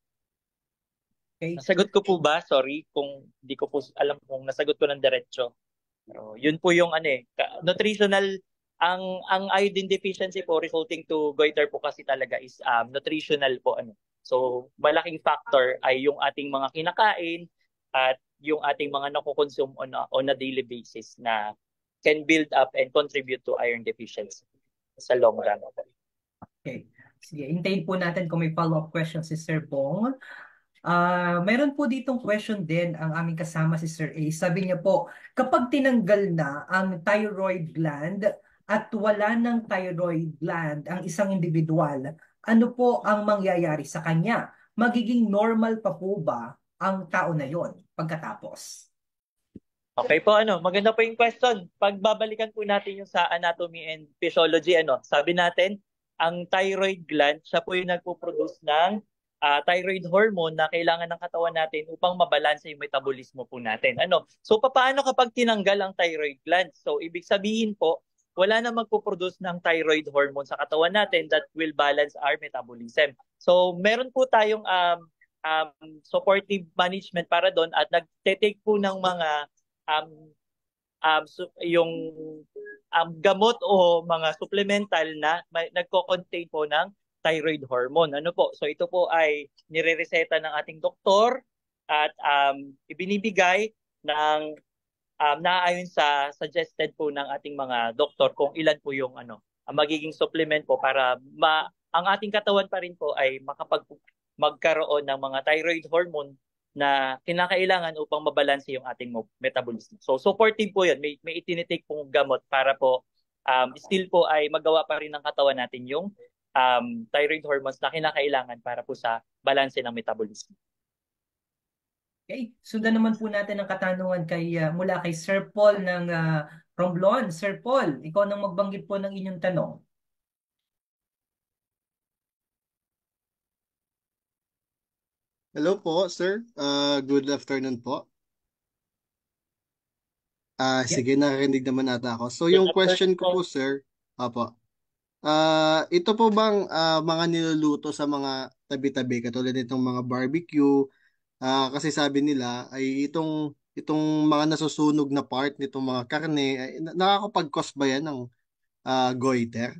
Speaker 1: Okay.
Speaker 4: nasagot ko po ba? Sorry kung di ko po alam kung nasagot ko ng diretso. Pero yun po yung nutritional ang iodine deficiency po resulting to goiter po kasi talaga is nutritional po So malaking factor ay yung ating mga kinakain at yung ating mga nako-consume on a daily basis na can build up and contribute to iron deficiency sa long run.
Speaker 1: Okay. Sige, hintayin po natin kung may follow-up question si Sir Bong. Meron po ditong question din ang aming kasama si Sir A. Sabi niya po, kapag tinanggal na ang thyroid gland at wala ng thyroid gland ang isang individual, ano po ang mangyayari sa kanya? Magiging normal pa po ba ang tao na yon pagkatapos?
Speaker 4: Okay po, maganda po yung question. Pagbabalikan po natin yung sa anatomy and physiology, sabi natin, ang thyroid gland, siya po yung nagpo-produce ng thyroid hormone na kailangan ng katawan natin upang mabalanse yung metabolismo po natin. So, paano kapag tinanggal ang thyroid gland? So, ibig sabihin po, wala na magpo-produce ng thyroid hormone sa katawan natin that will balance our metabolism. So, meron po tayong supportive management para doon at nagte-take po ng mga yung gamot o mga supplemental na nagko-contain po ng thyroid hormone. So ito po ay nirereseta ng ating doktor at ibinibigay ng naayon sa suggested po ng ating mga doktor kung ilan po yung ang magiging supplement po para ang ating katawan pa rin po ay magkaroon ng mga thyroid hormone na kinakailangan upang mabalanse yung ating metabolism. So supportive po yun. May itinitake pong gamot para po still po ay magawa pa rin ng katawan natin yung thyroid hormones na kinakailangan para po sa balanse ng metabolism.
Speaker 1: Okay, sundan naman po natin ang katanungan mula kay Sir Paul ng Romblon. Sir Paul, ikaw nang magbanggit po ng inyong tanong.
Speaker 6: Hello po, sir. Good afternoon po. Sige, nakarinig naman ata ako. So, yung question ko po, sir, apo. Ito po bang mga niluluto sa mga tabi-tabi katulad nitong mga barbecue? Kasi sabi nila ay itong mga nasusunog na part nitong mga karne, ay, nakakapag-cause ba yan ng goiter?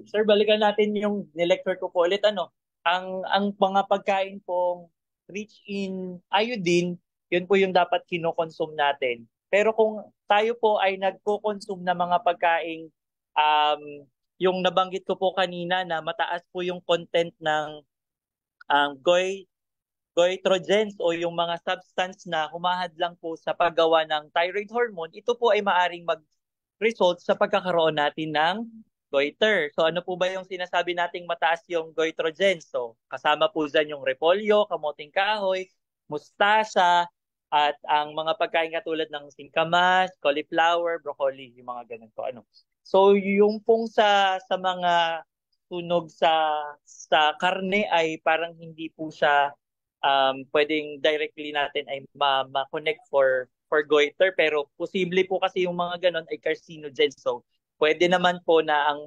Speaker 4: Sir, balikan natin yung nilecture ko po ulit. Ang mga pagkain pong rich in iodine, yun po yung dapat kinokonsume natin. Pero kung tayo po ay nagko-consume ng mga pagkain, yung nabanggit ko po kanina na mataas po yung content ng goitrogens o yung mga substance na humahadlang po sa paggawa ng thyroid hormone, ito po ay maaring mag-result sa pagkakaroon natin ng goiter. So ano po ba yung sinasabi nating mataas yung goitrogens? So kasama po dyan yung repolyo, kamoting kahoy, mustasa, at ang mga pagkain katulad ng singkamas, cauliflower, broccoli, yung mga ganun po. So yung pong sa mga tunog sa karne ay parang hindi po siya pwedeng directly natin ay ma-connect for goiter, pero posible po kasi yung mga ganon ay carcinogens. So pwede naman po na ang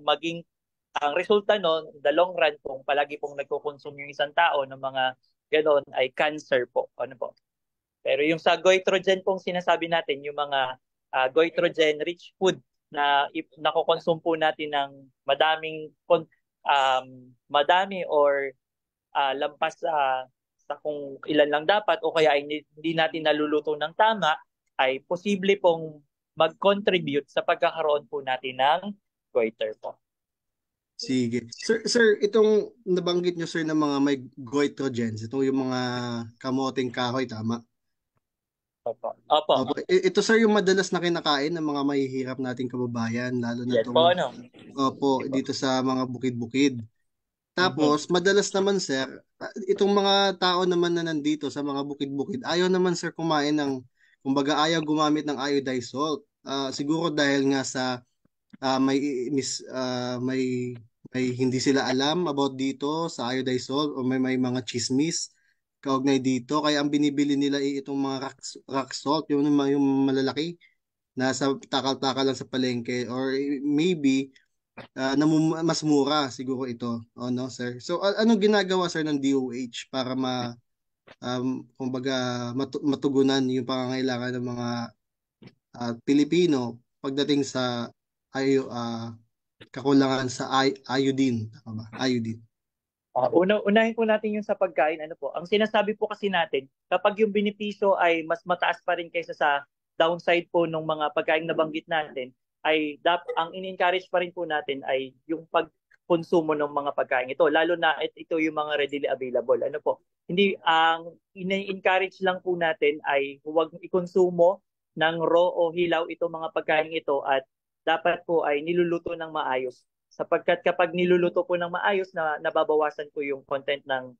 Speaker 4: resulta no, the long run kung palagi pong nagko-consume yung isang tao ng mga ganon ay cancer po. Po? Pero yung sa goitrogen pong sinasabi natin, yung mga goitrogen-rich food na nako-consume po natin ng madami or lampas sa kung ilan lang dapat o kaya ay hindi natin naluluto ng tama, ay posible pong mag-contribute sa pagkakaroon po natin ng goiter po.
Speaker 6: Sige. Sir, itong nabanggit nyo, sir, ng mga may goitrogens, ito yung mga kamoting kahoy, tama?
Speaker 4: Opo.
Speaker 6: Ito, sir, yung madalas na kinakain ng mga mahihirap nating kababayan, lalo na
Speaker 4: Yan po,
Speaker 6: Opo, dito sa mga bukid-bukid. Tapos, madalas naman, sir, itong mga tao naman na nandito sa mga bukid-bukid, ayaw naman, sir, kumain ng, kumbaga, ayaw gumamit ng iodized salt. siguro dahil nga sa may hindi sila alam about dito sa iodized salt o may mga chismis kaugnay dito. Kaya ang binibili nila ay itong mga rock salt, yung malalaki nasa takal-takal lang sa palengke or maybe mas mura siguro ito. Oh, no, sir? So, anong ginagawa, sir, ng DOH para kumbaga, matugunan yung pangangailangan ng mga Pilipino pagdating sa kakulangan sa iodine. Tama ba? Iodine.
Speaker 4: Unahin po natin yung sa pagkain. Ano po? Ang sinasabi po kasi natin, kapag yung benepisyo ay mas mataas pa rin kaysa sa downside po ng mga pagkain na banggit natin, ay ang in-encourage pa rin po natin ay yung pagkonsumo ng mga pagkain ito. Lalo na ito yung mga readily available. Ano po? Hindi, ang in-encourage lang po natin ay huwag ikonsumo ng raw o hilaw itong mga pagkain ito at dapat po ay niluluto ng maayos sapagkat kapag niluluto po ng maayos na nababawasan po yung content ng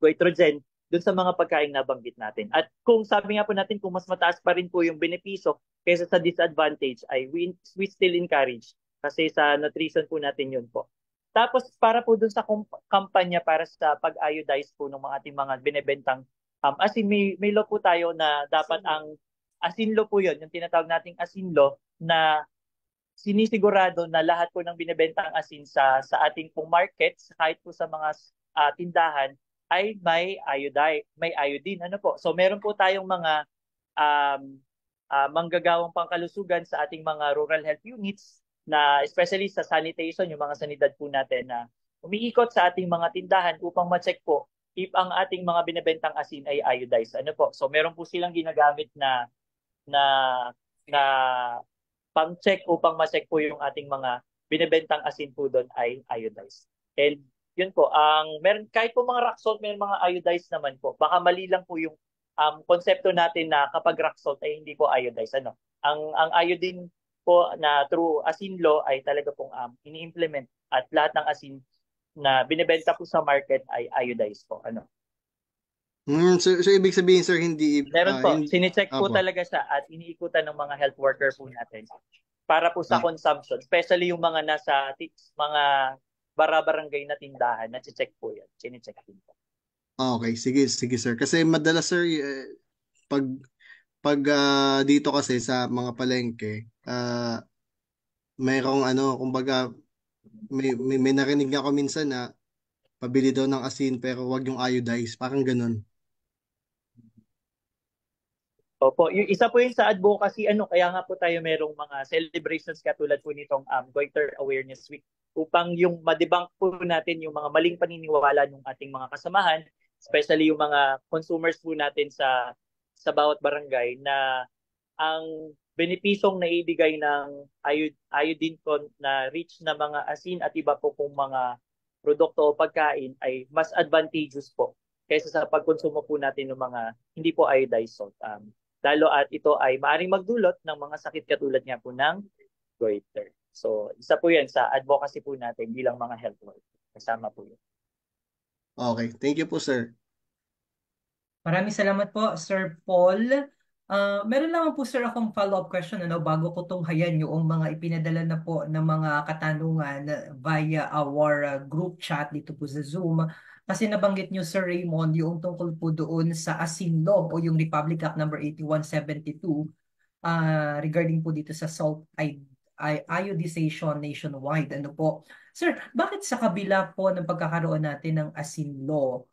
Speaker 4: goitrogen dun sa mga pagkain na banggit natin. At kung sabi nga po natin kung mas mataas pa rin po yung benepisyo kaysa sa disadvantage ay we still encourage kasi sa nutrition po natin yun po. Tapos para po dun sa kampanya para sa pag-iodize po ng mga ating mga binebentang asin may law po tayo na dapat ang asinlo po yun, yung tinatawag nating asinlo na sinisigurado na lahat po ng binebentang asin sa ating pong markets, kahit po sa mga tindahan, ay may iodine. Ano po? So meron po tayong mga manggagawang pangkalusugan sa ating mga rural health units na especially sa sanitation, yung mga sanidad po natin na umiikot sa ating mga tindahan upang ma-check po if ang ating mga binebentang asin ay iodized. Ano po? So meron po silang ginagamit na na na pang-check upang ma-check po yung ating mga binebentang asin po doon ay iodized. And yun po, kahit po mga rock salt, may mga iodized naman po. Baka mali lang po yung konsepto natin na kapag rock salt ay hindi po iodized. Ano? Ang iodine po na through asin law ay talaga pong ini-implement at lahat ng asin na binebenta po sa market ay iodized po. Ano?
Speaker 6: So ibig sabihin, sir,
Speaker 4: Meron po,
Speaker 6: hindi,
Speaker 4: sinicheck po
Speaker 6: apo.
Speaker 4: talaga siya at iniikutan ng mga health worker po natin para po sa consumption, especially yung mga nasa mga barabarangay na tindahan, na-check po yan, sinicheck din po.
Speaker 6: Okay, sige, sige, sir. Kasi madalas, sir, pag dito kasi sa mga palengke, mayroong kumbaga, may narinig ako minsan na pabili daw ng asin pero wag yung iodized, parang ganun.
Speaker 4: Opo, yung isa po yun sa advocacy, kaya nga po tayo merong mga celebrations katulad po nitong Goiter Awareness Week upang yung madebunk po natin yung mga maling paniniwala ng ating mga kasamahan, especially yung mga consumers po natin sa bawat barangay na ang benepisyong naibigay ng iodine na rich na mga asin at iba po pong mga produkto o pagkain ay mas advantageous po kaysa sa pagkonsumo po natin ng mga hindi po iodized salt. Lalo at ito ay maaaring magdulot ng mga sakit katulad nga po ng goiter. So, isa po yan sa advocacy po natin bilang mga health worker. Kasama po yun.
Speaker 6: Okay, thank you po, sir.
Speaker 1: Maraming salamat po, Sir Paul. Meron naman po, sir, akong follow-up question bago ko tunghayan yung mga ipinadala na po ng mga katanungan via our group chat dito po sa Zoom. Kasi nabanggit niyo, Sir Raymond, yung tungkol po doon sa ASIN Law o yung Republic Act number 8172 regarding po dito sa salt iodization nationwide. Ano po? Sir, bakit sa kabila po ng pagkakaroon natin ng ASIN Law,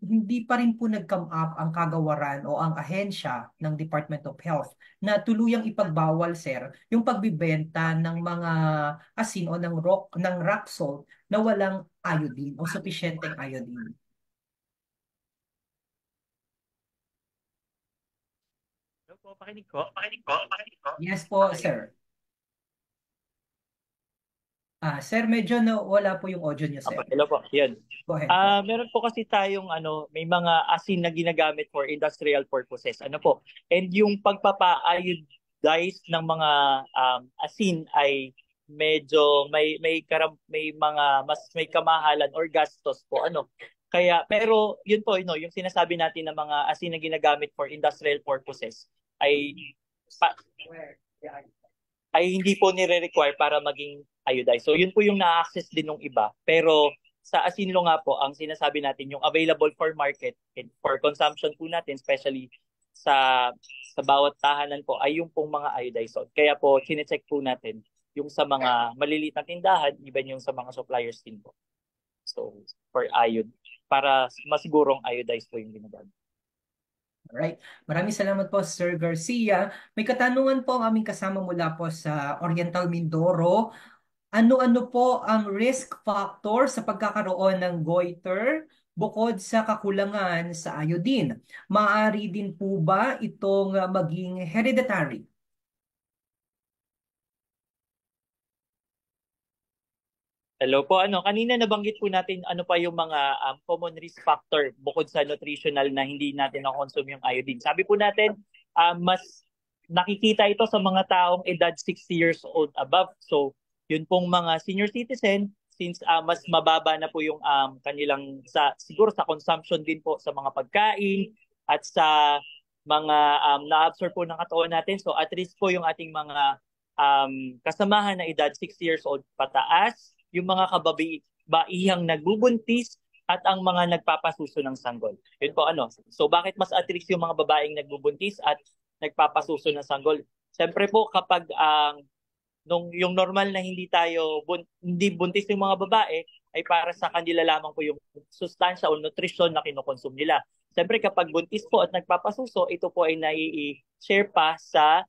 Speaker 1: hindi pa rin po nag-come up ang kagawaran o ang ahensya ng Department of Health na tuluyang ipagbawal, sir, yung pagbibenta ng mga asin o ng rock salt na walang iodine o sufficienteng iodine?
Speaker 4: Hello po, pakinig po.
Speaker 1: Yes po, sir. Sir, medyo wala po yung audio niyo, sir.
Speaker 4: Hello po, yan.
Speaker 1: Go ahead po.
Speaker 4: Meron po kasi tayong may mga asin na ginagamit for industrial purposes. Ano po? And yung pagpapa-iodize ng mga asin ay medyo may mga mas may kamahalan or gastos po. Kaya pero yun po yung sinasabi natin ng mga asin na ginagamit for industrial purposes ay pa, ay hindi po nire-require para maging iodized. So yun po yung na-access din ng iba. Pero sa Asinlo nga po, ang sinasabi natin yung available for market and for consumption po natin, especially sa bawat tahanan po, ay yung pong mga iodized salt. Kaya po, chinecheck po natin yung sa mga maliliit na tindahan, even yung sa mga suppliers din po. So, for iod, para masigurong iodized po yung ginagamit.
Speaker 1: Alright. Maraming salamat po, Sir Garcia. May katanungan po ang aming kasama mula po sa Oriental Mindoro. Ano-ano po ang risk factor sa pagkakaroon ng goiter bukod sa kakulangan sa iodine? Maaari din po ba itong maging hereditary?
Speaker 4: Hello po, kanina nabanggit po natin ano pa yung mga common risk factor bukod sa nutritional na hindi natin na-consume yung iodine. Sabi po natin, mas nakikita ito sa mga taong edad 60 years old above. So, yun pong mga senior citizen, since mas mababa na po yung kanilang, siguro sa consumption din po sa mga pagkain at sa mga na-absorb po ng katawan natin. So, at risk po yung ating mga kasamahan na edad 60 years old pataas, yung mga kababaihang nagbubuntis at ang mga nagpapasuso ng sanggol. Yun po So bakit mas at risk yung mga babaeng nagbubuntis at nagpapasuso ng sanggol? Siyempre po kapag yung normal na hindi buntis yung mga babae ay para sa kanila lamang po yung sustansya o nutrition na kinukonsume nila. Siyempre kapag buntis po at nagpapasuso, ito po ay nai-share pa sa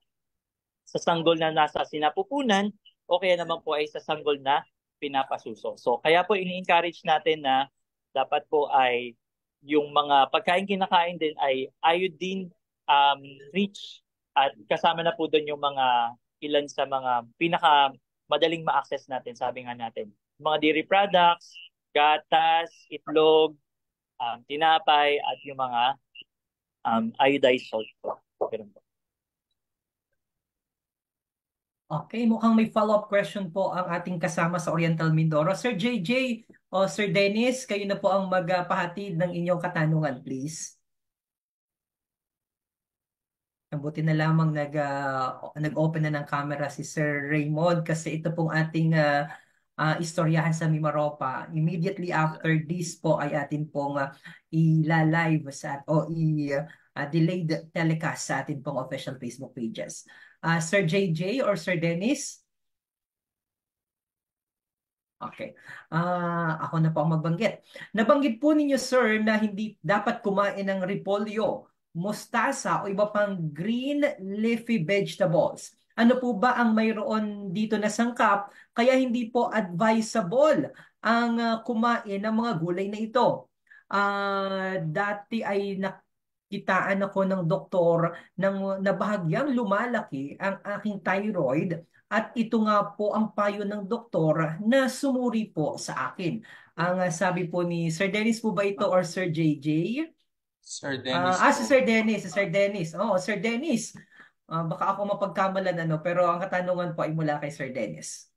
Speaker 4: sanggol na nasa sinapupunan o kaya naman po ay sa sanggol na pinapasuso. So kaya po ini-encourage natin na dapat po ay yung mga pagkain kinakain din ay iodine rich at kasama na po doon yung mga ilan sa mga pinaka madaling ma-access natin, sabi nga natin. Mga dairy products, gatas, itlog, tinapay at yung mga iodized salt po. Ganun po.
Speaker 1: Okay, mukhang may follow-up question po ang ating kasama sa Oriental Mindoro. Sir JJ o Sir Dennis, kayo na po ang magpahatid ng inyong katanungan, please. Buti na lamang nag-open na ng camera si Sir Raymond kasi ito pong ating istoryahan sa Mimaropa. Immediately after this po ay atin pong i-live o i-delayed telecast sa atin pong official Facebook pages. Sir JJ or Sir Dennis? Okay. Ako na po ang magbanggit. Nabanggit po ninyo, sir, na hindi dapat kumain ng repolyo, mustasa o iba pang green leafy vegetables. Ano po ba ang mayroon dito na sangkap kaya hindi po advisable ang kumain ng mga gulay na ito? Dati ay nakitaan ako ng doktor na bahagyang lumalaki ang aking thyroid at ito nga po ang payo ng doktor na sumuri po sa akin. Ang sabi po ni Sir Dennis po ba ito or Sir JJ?
Speaker 5: Sir Dennis
Speaker 1: Si
Speaker 5: po.
Speaker 1: Sir Dennis, si Sir Dennis. Oh, Sir Dennis. Baka ako mapagkamalan pero ang katanungan po ay mula kay Sir Dennis.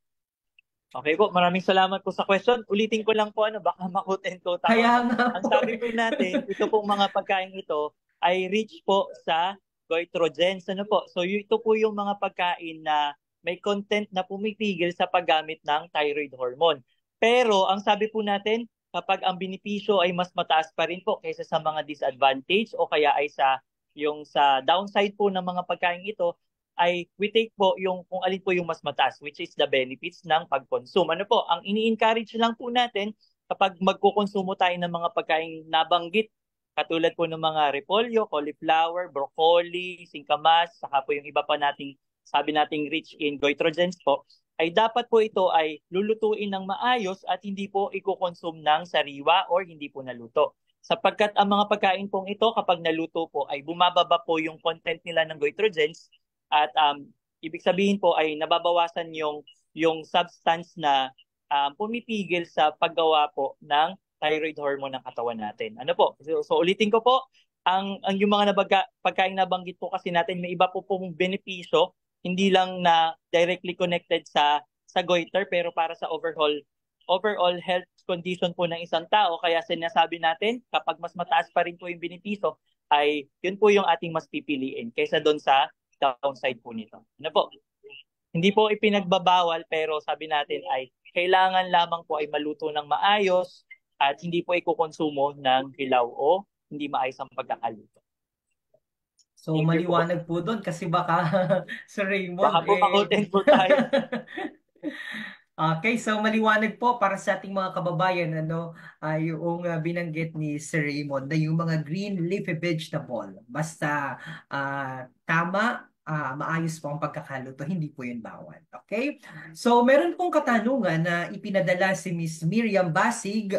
Speaker 4: Okay po, maraming salamat po sa question. Ulitin ko lang po baka makut-and-quote ako.
Speaker 1: Kaya nga
Speaker 4: Ang
Speaker 1: po
Speaker 4: sabi po natin, ito pong mga pagkain ito ay rich po sa goitrogens. Po? So ito po yung mga pagkain na may content na pumipigil sa paggamit ng thyroid hormone. Pero ang sabi po natin, kapag ang benepisyo ay mas mataas pa rin po kaysa sa mga disadvantage o kaya ay sa downside po ng mga pagkain ito, ay we take po yung kung alin po yung mas mataas, which is the benefits ng pag-consume. Ang ini-encourage lang po natin kapag magkukonsumo tayo ng mga pagkain nabanggit, katulad po ng mga repolyo, cauliflower, broccoli, singkamas, saka po yung iba pa nating sabi nating rich in goitrogens po, ay dapat po ito ay lulutuin ng maayos at hindi po i-consume ng sariwa or hindi po naluto. Sapagkat ang mga pagkain pong ito kapag naluto po ay bumababa po yung content nila ng goitrogens at ibig sabihin po ay nababawasan yung substance na pumipigil sa paggawa po ng thyroid hormone ng katawan natin. So ulitin ko po, ang yung mga pagkain nabanggit po kasi natin may iba po pong benepisyo, hindi lang na directly connected sa goiter pero para sa overall health condition po ng isang tao. Kaya sinasabi natin kapag mas mataas pa rin po yung benepisyo ay yun po yung ating mas pipiliin kaysa doon sa downside po nito. Ano po? Hindi po ipinagbabawal pero sabi natin ay kailangan lamang po ay maluto ng maayos at hindi po ikukonsumo ng hilaw o hindi maayos ang pagkakaluto.
Speaker 1: So
Speaker 4: Thank you po.
Speaker 1: maliwanag po doon kasi baka Sir
Speaker 4: Baka
Speaker 1: Raymond
Speaker 4: po makotent po tayo.
Speaker 1: Okay, so maliwanag po para sa ating mga kababayan ay yung binanggit ni Sir Raymond na yung mga green leafy vegetable. Basta tama, maayos po ang pagkakaluto, hindi po yun bawal. Okay? So meron pong katanungan na ipinadala si Miss Miriam Basig.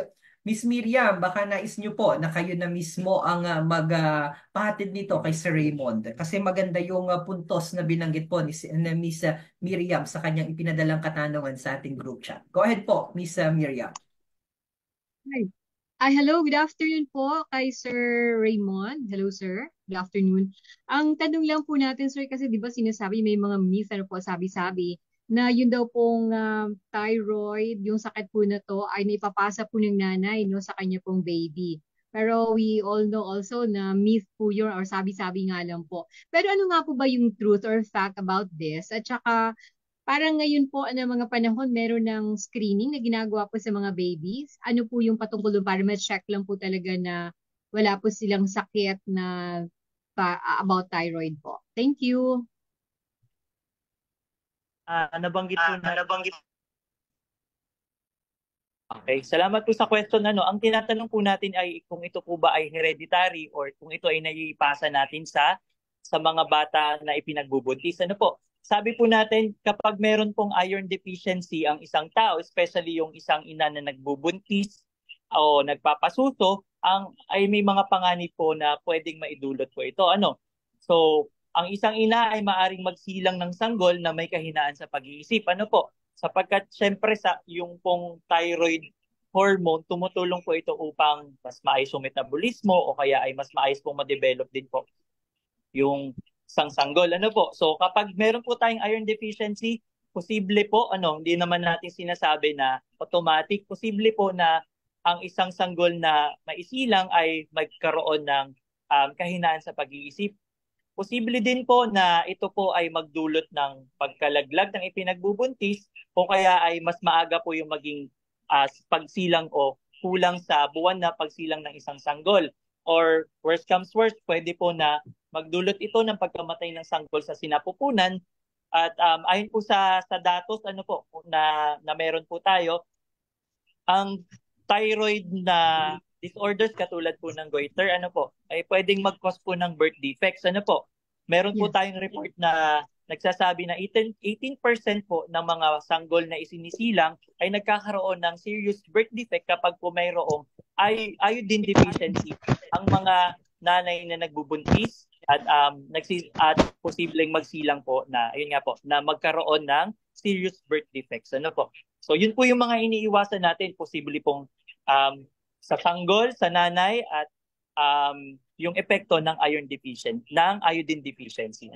Speaker 1: Miss Miriam, baka nais niyo po na kayo na mismo ang magpahatid nito kay Sir Raymond. Kasi maganda yung puntos na binanggit po ni Miss Miriam sa kanyang ipinadalang katanungan sa ating group chat. Go ahead po, Miss Miriam.
Speaker 7: Hi. Hello, good afternoon po kay Sir Raymond. Hello, sir. Good afternoon. Ang tanong lang po natin, sir, kasi di ba sinasabi may mga myth, ano po, sabi-sabi, na yun daw pong thyroid, yung sakit po na to, ay naipapasa po ng nanay, no, sa kanya pong baby. Pero we all know also na myth po yun or sabi-sabi nga lang po. Pero ano nga po ba yung truth or fact about this? At saka, parang ngayon po na mga panahon, meron ng screening na ginagawa po sa mga babies. Ano po yung patungkol doon para ma-check lang po talaga na wala po silang sakit na about thyroid po. Thank you.
Speaker 4: Nabanggit po na. Okay, salamat po sa question. Ang tinatanong po natin ay kung ito po ba ay hereditary or kung ito ay naiipasa natin sa mga bata na ipinagbubuntis. Ano po? Sabi po natin kapag meron pong iron deficiency ang isang tao, especially yung isang ina na nagbubuntis o nagpapasuso, ay may mga panganib po na pwedeng maidulot po ito. So, ang isang ina ay maaring magsilang ng sanggol na may kahinaan sa pag-iisip. Ano po? Sapagkat syempre yung pong thyroid hormone, tumutulong po ito upang mas maayos yung metabolismo o kaya ay mas maayos pong ma-develop din po yung isang sanggol. Ano po? So kapag meron po tayong iron deficiency, posible po, hindi naman natin sinasabi na automatic, posible po na ang isang sanggol na maisilang ay magkaroon ng kahinaan sa pag-iisip. Posible din po na ito po ay magdulot ng pagkalaglag ng ipinagbubuntis o kaya ay mas maaga po yung maging pagsilang o kulang sa buwan na pagsilang ng isang sanggol. Or worst comes worst, pwede po na magdulot ito ng pagkamatay ng sanggol sa sinapupunan. At ayon po sa datos na meron po tayo, ang thyroid na disorders katulad po ng goiter, ay pwedeng mag-cause po ng birth defects. Meron po tayong report na nagsasabi na 18% po ng mga sanggol na isinisilang ay nagkakaroon ng serious birth defect kapag po mayroong iodine deficiency ang mga nanay na nagbubuntis at posibleng magsilang po na na magkaroon ng serious birth defects. So yun po yung mga iniiwasan natin, posible pong sa sanggol, sa nanay at yung epekto ng iodine deficiency.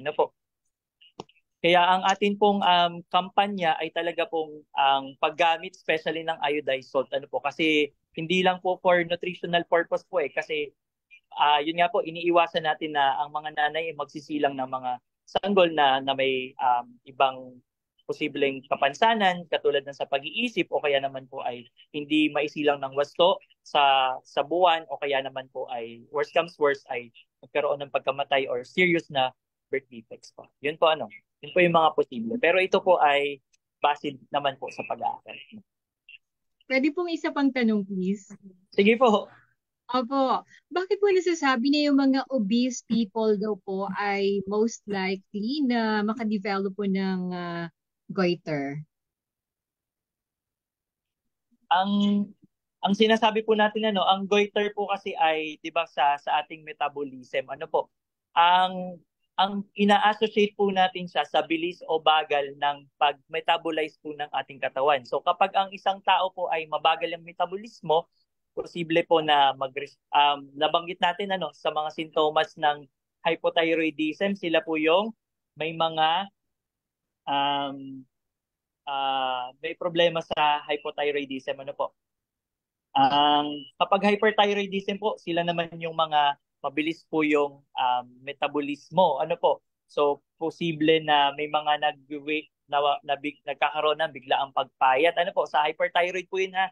Speaker 4: Kaya ang atin pong kampanya ay talaga pong ang paggamit especially ng iodized salt. Kasi hindi lang po for nutritional purpose po kasi yun nga po iniiwasan natin na ang mga nanay ay magsisilang ng mga sanggol na may ibang posibleng kapansanan katulad ng sa pag-iisip o kaya naman po ay hindi maisilang ng wasto sa buwan o kaya naman po ay worst comes worst ay magkaroon ng pagkamatay or serious na birth defects po. Yun po Yun po yung mga posible. Pero ito po ay base naman po sa pag-aaral.
Speaker 7: Pwede pong isa pang tanong, please.
Speaker 4: Sige po.
Speaker 7: Opo. Bakit po nasasabi na yung mga obese people daw po ay most likely na makadevelop po ng goiter?
Speaker 4: Ang sinasabi po natin ang goiter po kasi ay 'di ba sa ating metabolism. Ang ina-associate po natin siya sa bilis o bagal ng pag-metabolize po ng ating katawan. So kapag ang isang tao po ay mabagal ang metabolismo, posible po na nabanggit natin sa mga sintomas ng hypothyroidism, sila po yung may mga may problema sa hypothyroidism. Kapag hyperthyroidism po, sila naman yung mga mabilis po yung metabolismo. So posible na may mga nagkakaroon ng biglaang pagpayat. Ano po, sa hyperthyroid po yun ha.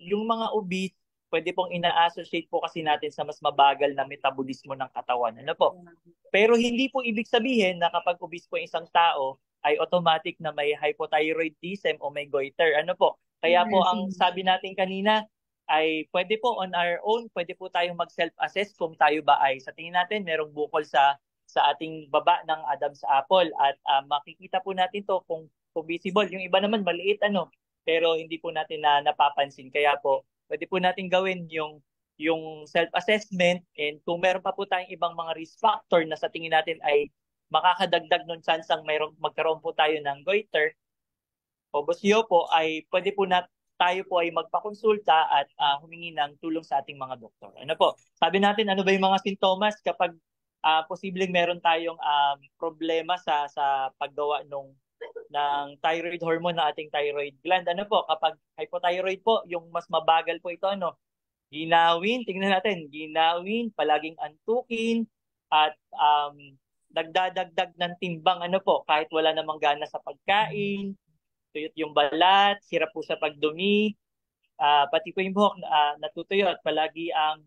Speaker 4: Yung mga obese, pwede pong ina-associate po kasi natin sa mas mabagal na metabolismo ng katawan. Ano po? Pero hindi po ibig sabihin na kapag obese po isang tao, ay automatic na may hypothyroidism o may goiter. Ano po? Kaya po
Speaker 7: Yes,
Speaker 4: ang sabi natin kanina ay pwede po on our own, pwede po tayong mag-self-assess kung tayo ba ay sa tingin natin merong bukol sa ating baba ng Adam's apple at makikita po natin to kung visible. Yung iba naman maliit pero hindi po natin na napapansin. Kaya po pwede po natin gawin yung self-assessment, and kung meron pa po tayong ibang mga risk factor na sa tingin natin ay makakadagdag nun chansang magkaroon po tayo ng goiter o bosyo po, ay pwede po tayo po ay magpakonsulta at humingi ng tulong sa ating mga doktor. Ano po? Sabi natin, ano ba yung mga sintomas kapag posibleng meron tayong problema sa paggawa ng thyroid hormone na ating thyroid gland. Ano po? Kapag hypothyroid po, yung mas mabagal po ito, ginawin, tingnan natin, ginawin, palaging antukin, at nagdadagdag ng timbang, kahit wala namang gana sa pagkain, tuyot yung balat, hirap po sa pagdumi, pati po yung buhok natutuyot, palagi ang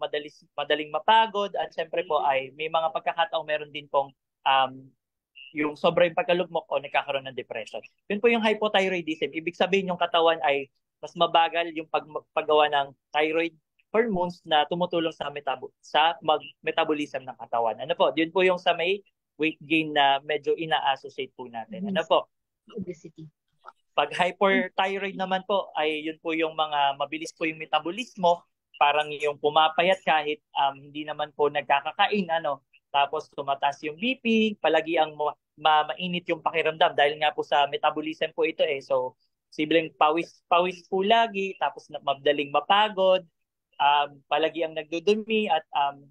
Speaker 4: madaling mapagod, at syempre po ay may mga pagkakataong meron din pong yung sobrang pagkalugmok o nagkakaroon ng depression. Yun po yung hypothyroidism. Ibig sabihin yung katawan ay mas mabagal yung paggawa ng thyroid hormones na tumutulong sa metabolism ng katawan. Ano po? Yun po yung sa may weight gain na medyo ina-associate po natin. Ano po?
Speaker 7: obesity.
Speaker 4: Pag hyperthyroid naman po, ay yun po yung mga mabilis po yung metabolismo, parang yung pumapayat kahit hindi naman po nagkakakain, tapos tumataas yung BP, palagi ang mainit yung pakiramdam dahil nga po sa metabolism po ito So, posibleng pawis po lagi, tapos madaling mapagod, palagi ang nagdudumi at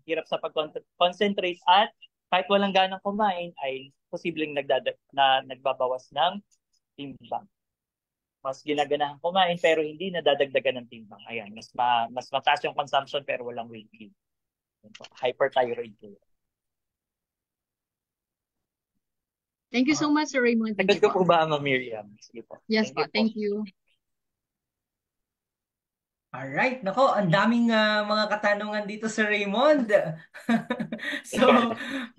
Speaker 4: hirap sa pag-concentrate, at kahit walang ganang kumain ay posibleng nagbabawas ng timbang. Mas ginaganahan kumain pero hindi nadadagdagan ng timbang. Ayan, mas mataas yung consumption pero walang weight gain. Hyperthyroid po.
Speaker 7: Thank you so much, Sir Raymond. Thank
Speaker 4: Sagot
Speaker 7: you
Speaker 4: ko po ba, Ma'am Miriam? Sige po.
Speaker 7: Yes po, thank you.
Speaker 1: Alright, nako, ang daming mga katanungan dito sa Raymond. So,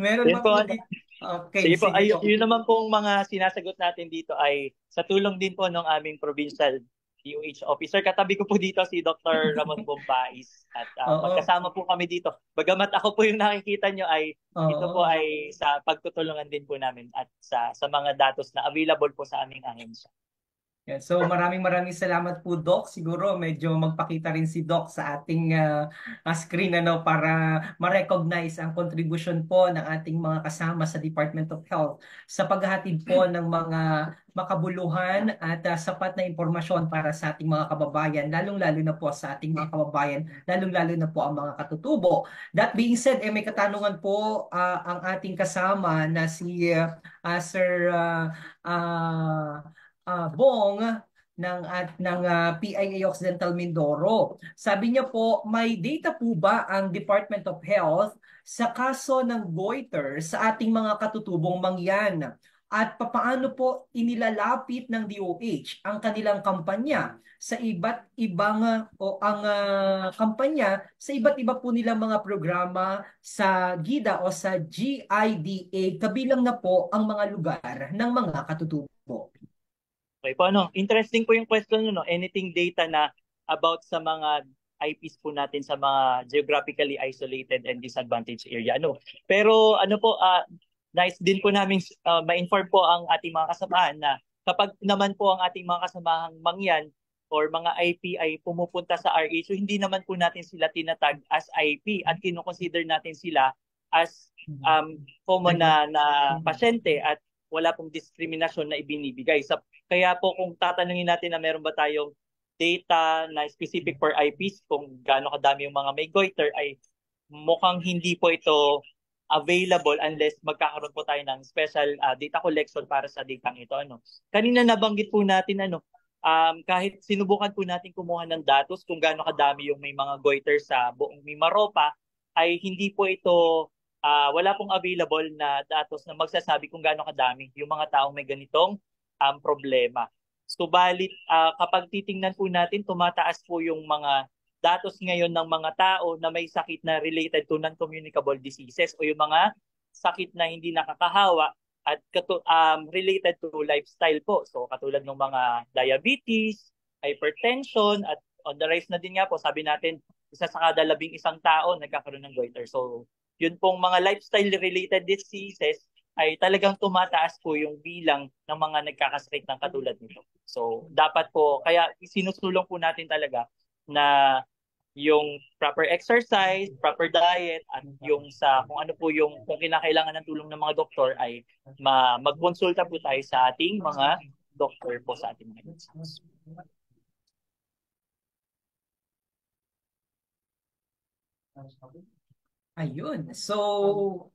Speaker 1: meron
Speaker 4: Yun
Speaker 1: pa
Speaker 4: po,
Speaker 1: po dito. Okay,
Speaker 4: sige po.
Speaker 1: sige po.
Speaker 4: Yun naman pong mga sinasagot natin dito ay sa tulong din po ng aming provincial DOH officer. Katabi ko po dito si Dr. Ramon Bombais at
Speaker 1: Oo.
Speaker 4: magkasama po kami dito. Bagamat ako po yung nakikita nyo ay ito po
Speaker 1: Oo.
Speaker 4: ay sa pagtutulungan din po namin at sa mga datos na available po sa aming ahensya.
Speaker 1: Yeah, so maraming salamat po, Doc. Siguro medyo magpakita rin si Doc sa ating screen para ma-recognize ang contribution po ng ating mga kasama sa Department of Health sa paghahatid po ng mga makabuluhan at sapat na impormasyon para sa ating mga kababayan, lalong-lalo na po sa ating mga kababayan, lalong-lalo na po ang mga katutubo. That being said, may katanungan po ang ating kasama na si Sir Bong ng PIA Occidental Mindoro. Sabi niya po, may data po ba ang Department of Health sa kaso ng goiter sa ating mga katutubong mangyan? At papaano po inilalapit ng DOH ang kanilang kampanya sa iba't ibang kampanya sa iba't iba po nilang mga programa sa GIDA o sa GIDA, kabilang na po ang mga lugar ng mga katutubo.
Speaker 4: Okay po, interesting po yung question nyo, anything data na about sa mga IPs po natin sa mga geographically isolated and disadvantaged area. Pero po, nice din po namin ma-inform po ang ating mga kasamahan na kapag naman po ang ating mga kasamahang mangyan or mga IP ay pumupunta sa RH, so hindi naman po natin sila tinatag as IP at kinoconsider natin sila as common na pasyente at wala pong diskriminasyon na ibinibigay. Kaya po kung tatanungin natin na meron ba tayong data na specific for IPs, kung gaano kadami yung mga may goiter, ay mukhang hindi po ito available unless magkakaroon po tayo ng special data collection para sa datang ito. Kanina nabanggit po natin kahit sinubukan po natin kumuha ng datos kung gaano kadami yung may mga goiter sa buong Mimaropa, ay hindi po ito wala pong available na datos na magsasabi kung gaano kadami yung mga taong may ganitong problema. Subalit, kapag titingnan po natin, tumataas po yung mga datos ngayon ng mga tao na may sakit na related to non-communicable diseases o yung mga sakit na hindi nakakahawa at related to lifestyle po. So katulad ng mga diabetes, hypertension, at on the rise na din nga po, sabi natin, isa sa kada 11 tao nagkakaroon ng goiter. So yun pong mga lifestyle-related diseases ay talagang tumataas po yung bilang ng mga nagkakasakit ng katulad nito. So dapat po, kaya sinusulong po natin talaga na yung proper exercise, proper diet, at yung sa kung ano po yung kung kinakailangan ng tulong ng mga doktor ay magkonsulta po tayo sa ating mga doktor po sa ating mga instances.
Speaker 1: Ayun. So,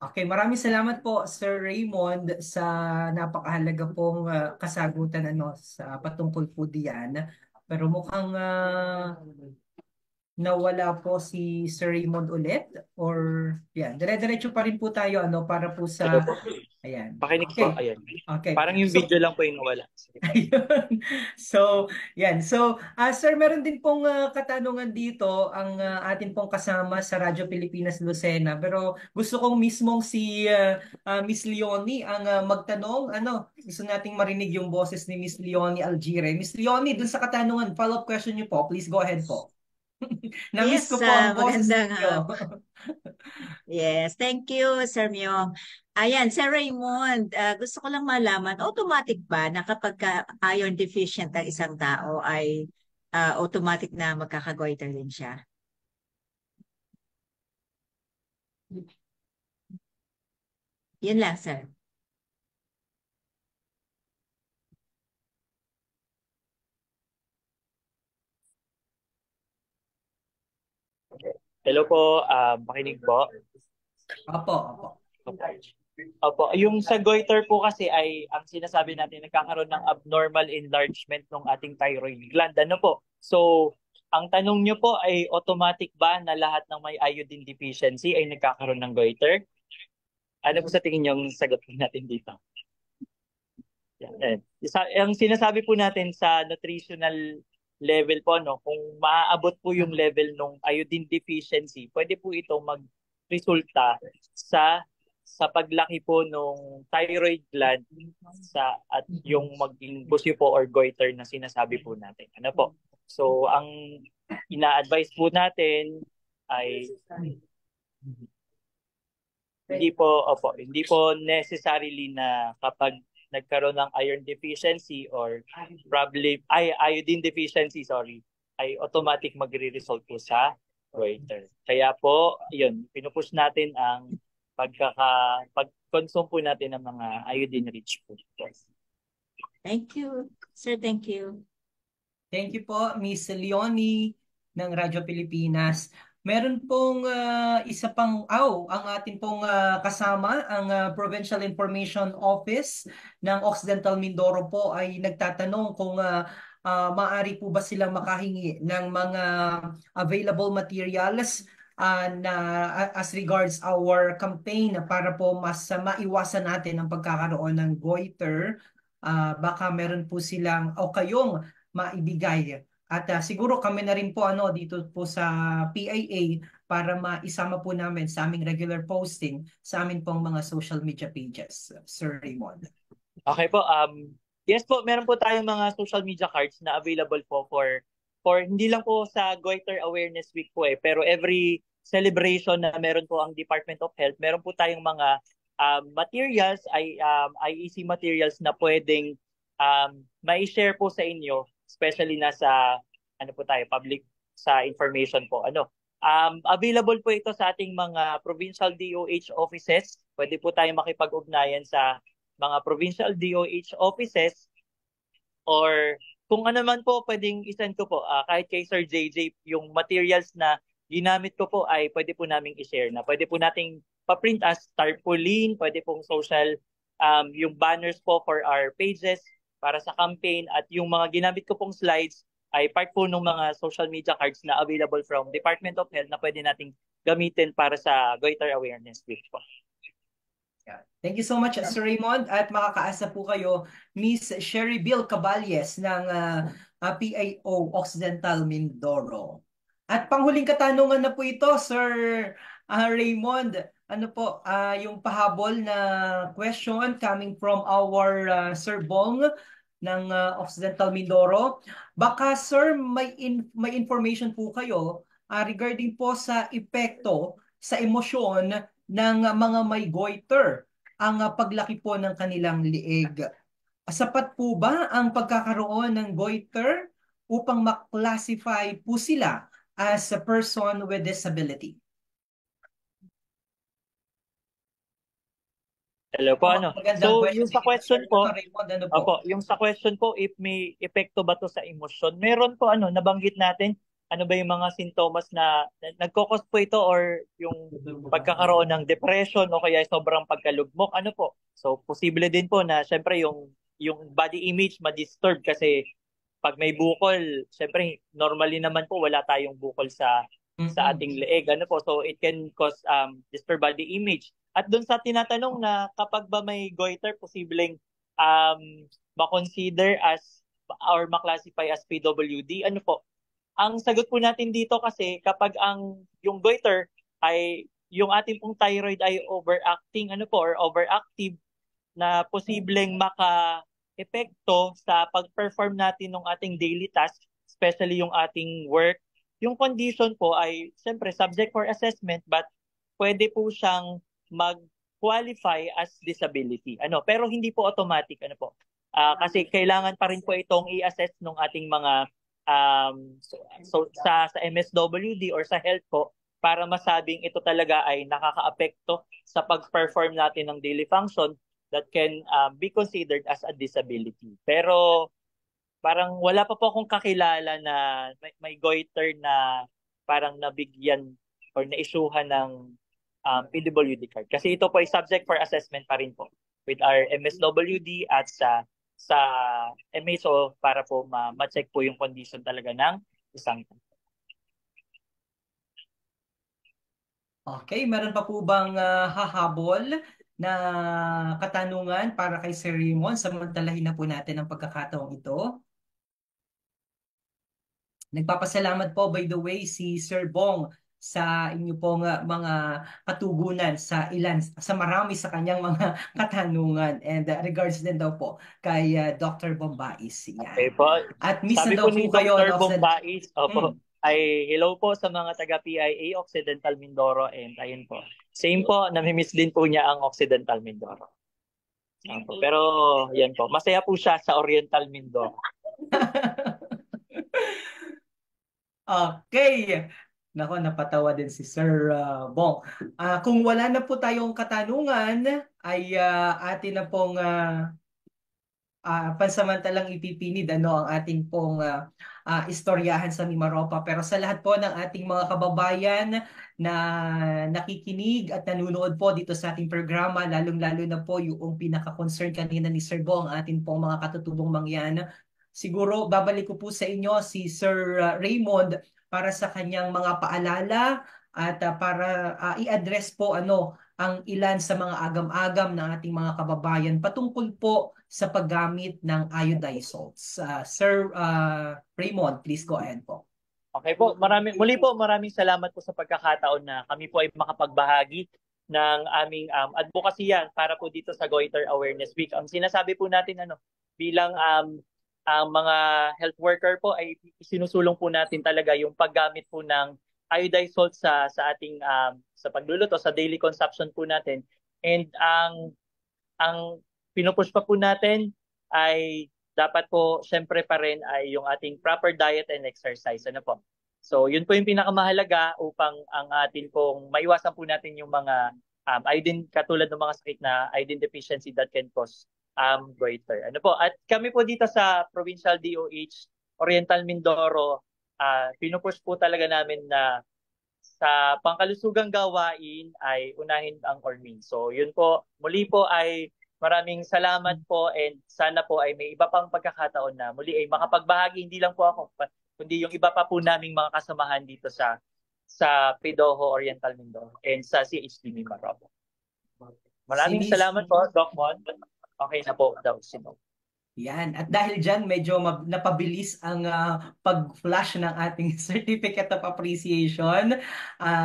Speaker 1: okay, maraming salamat po Sir Raymond sa napakahalaga pong kasagutan sa patungkol po diyan. Pero mukhang nawala po si Sir Raymond ulit or yan, dire-diretso pa rin po tayo para po sa ayan.
Speaker 4: Pakinig
Speaker 1: Okay.
Speaker 4: po, ayan.
Speaker 1: Okay.
Speaker 4: Parang yung video lang po yung nawala.
Speaker 1: Ayun. So, yan. So, sir, meron din pong katanungan dito ang atin pong kasama sa Radyo Pilipinas Lucena. Pero gusto kong mismong si Miss Leonie ang magtanong. Gusto nating marinig yung boses ni Miss Leonie Algire. Miss Leonie, dun sa katanungan, follow-up question niyo po. Please go ahead po. Na-miss ko po ang boses niyo.
Speaker 8: Yes, thank you, Sir Myong. Ayan, Sir Raymond, gusto ko lang malaman, automatic ba na kapag iron deficient ang isang tao ay automatic na magkakagoiter din siya? Yun lang, sir.
Speaker 4: Hello po, makinig po.
Speaker 1: Opo.
Speaker 4: Opo, yung sa goiter po kasi ay ang sinasabi natin nagkakaroon ng abnormal enlargement ng ating thyroid gland. Ano po? So, ang tanong nyo po ay automatic ba na lahat ng may iodine deficiency ay nagkakaroon ng goiter? Ano po sa tingin nyo ang sagot natin dito? Yan. Ang sinasabi po natin sa nutritional level po, kung maaabot po yung level ng iodine deficiency, pwede po ito magresulta sa paglaki po ng thyroid gland at yung maging busyo po or goiter na sinasabi po natin. Ano po? So, ang ina-advise po natin ay hindi po necessarily na kapag nagkaroon ng iron deficiency or iodine deficiency, ay automatic magre-result po sa goiter. Kaya po, yun, pinupush natin ang pag-consume po natin ng mga iodine-rich food.
Speaker 8: Thank you. Sir, thank you.
Speaker 1: Thank you po, Miss Leonie ng Radyo Pilipinas. Meron pong isa pang, ang ating pong kasama, ang Provincial Information Office ng Occidental Mindoro po ay nagtatanong kung maaari po ba silang makahingi ng mga available materials na as regards our campaign para po mas maiwasan natin ang pagkakaroon ng goiter. Baka meron po silang o kayong maibigay. At siguro kami na rin po dito po sa PIA para maisama po namin sa aming regular posting sa amin pong mga social media pages, Sir Raymond.
Speaker 4: Okay po. Yes po, meron po tayong mga social media cards na available po for hindi lang po sa Goiter Awareness Week po pero every celebration na meron po ang Department of Health, meron po tayong mga materials, IEC materials na pwedeng mai-share po sa inyo, especially nasa public sa information po. Available po ito sa ating mga provincial DOH offices. Pwede po tayong makipag-ugnayan sa mga provincial DOH offices or kung ano man po pwedeng isend ko po kahit kay Sir JJ yung materials na ginamit ko po ay pwede po naming i-share na. Pwede po nating pa-print as tarpaulin, pwede pong social yung banners po for our pages para sa campaign at yung mga ginamit ko pong slides ay part po ng mga social media cards na available from Department of Health na pwede nating gamitin para sa Goiter Awareness Week po.
Speaker 1: Yeah. Thank you so much, Sir Raymond. At makakaasa po kayo, Miss Sherry Bill Caballes ng PIO Occidental Mindoro. At panghuling katanungan na po ito, Sir Raymond. Ano po, yung pahabol na question coming from our Sir Bong ng Occidental Mindoro. Baka, Sir, may information po kayo regarding po sa epekto sa emosyon ng mga may goiter ang paglaki po ng kanilang liig. Sapat po ba ang pagkakaroon ng goiter upang maklasify po sila as a person with disability?
Speaker 4: Hello po, ano? So, yung sa question po,
Speaker 1: Raymond, ano po?
Speaker 4: opo, yung sa question po, if may epekto ba to sa emosyon, meron po, nabanggit natin, ano ba yung mga sintomas na nagkokos po ito or yung pagkakaroon ng depression o kaya sobrang pagkalugmok, ano po. So, posible din po na syempre yung body image ma-disturb kasi pag may bukol, syempre normally naman po wala tayong bukol sa ating leeg, ano po. So, it can cause disturbed body image. At doon sa tinatanong na kapag ba may goiter, posibleng ma-consider as or ma-classify as PWD, ano po, ang sagot po natin dito kasi kapag yung goiter ay yung ating pong thyroid ay overacting or overactive na posibleng maka-epekto sa pag-perform natin ng ating daily task, especially yung ating work. Yung condition po ay siyempre subject for assessment but pwede po siyang mag-qualify as disability. Pero hindi po automatic kasi kailangan pa rin po itong i-assess ng ating mga sa MSWD or sa health po para masabing ito talaga ay nakakaapekto sa pag-perform natin ng daily function that can be considered as a disability. Pero parang wala pa po akong kakilala na may goiter na parang nabigyan or na-issuehan ng PWD card. Kasi ito po ay subject for assessment pa rin po with our MSWD at sa MHO para po ma-check po yung condition talaga ng isang tao.
Speaker 1: Okay, meron pa po bang hahabol na katanungan para kay Sir Raymond? Samantalahin na po natin ang pagkakataong ito. Nagpapasalamat po by the way si Sir Bong sa inyo pong mga katugunan sa marami sa kanyang mga katanungan and regards din daw po kay Dr. Bombais.
Speaker 4: Okay po.
Speaker 1: At miss
Speaker 4: sabi
Speaker 1: na daw
Speaker 4: po ni
Speaker 1: po kayo
Speaker 4: Dr. Bombais, ay hello po sa mga taga PIA Occidental Mindoro and ayun po. Same po, namimiss din po niya ang Occidental Mindoro. Pero yan po, masaya po siya sa Oriental Mindoro.
Speaker 1: Okay. Nako, napatawa din si Sir Bong. Kung wala na po tayong katanungan, ay atin na pong pansamantalang ipipinid ang ating pong istoryahan sa Mimaropa. Pero sa lahat po ng ating mga kababayan na nakikinig at nanonood po dito sa ating programa, lalong-lalo na po yung pinaka-concern kanina ni Sir Bong, ating pong mga katutubong mangyan. Siguro babalik ko po sa inyo si Sir Raymond para sa kanyang mga paalala at para i-address po ang ilan sa mga agam-agam ng ating mga kababayan patungkol po sa paggamit ng iodized salts. Sir Raymond, please go ahead po.
Speaker 4: Okay po, muli po maraming salamat po sa pagkakataon na kami po ay makapagbahagi ng aming advokasya para po dito sa Goiter Awareness Week. Ang sinasabi po natin bilang ang mga health worker po ay sinusulong po natin talaga yung paggamit po ng iodized salt sa ating sa pagluluto sa daily consumption po natin. And ang pinupush pa po natin ay dapat po syempre pa rin ay yung ating proper diet and exercise. So yun po yung pinakamahalaga upang ang atin pong maiwasan po natin yung mga iodine katulad ng mga sakit na iodine deficiency that can cause goiter. At kami po dito sa Provincial DOH Oriental Mindoro, pinupush po talaga namin na sa pangkalusugang gawain ay unahin ang Ormin. So yun po, muli po ay maraming salamat po and sana po ay may iba pang pagkakataon na muli ay makapagbahagi, hindi lang po ako, kundi yung iba pa po naming mga kasamahan dito sa PIDOHO Oriental Mindoro and sa CHD Mimaropa. Maraming salamat po, Doc Mon. Okay na po daw si Doc.
Speaker 1: Yan. At dahil dyan, medyo napabilis ang pag-flash ng ating Certificate of Appreciation.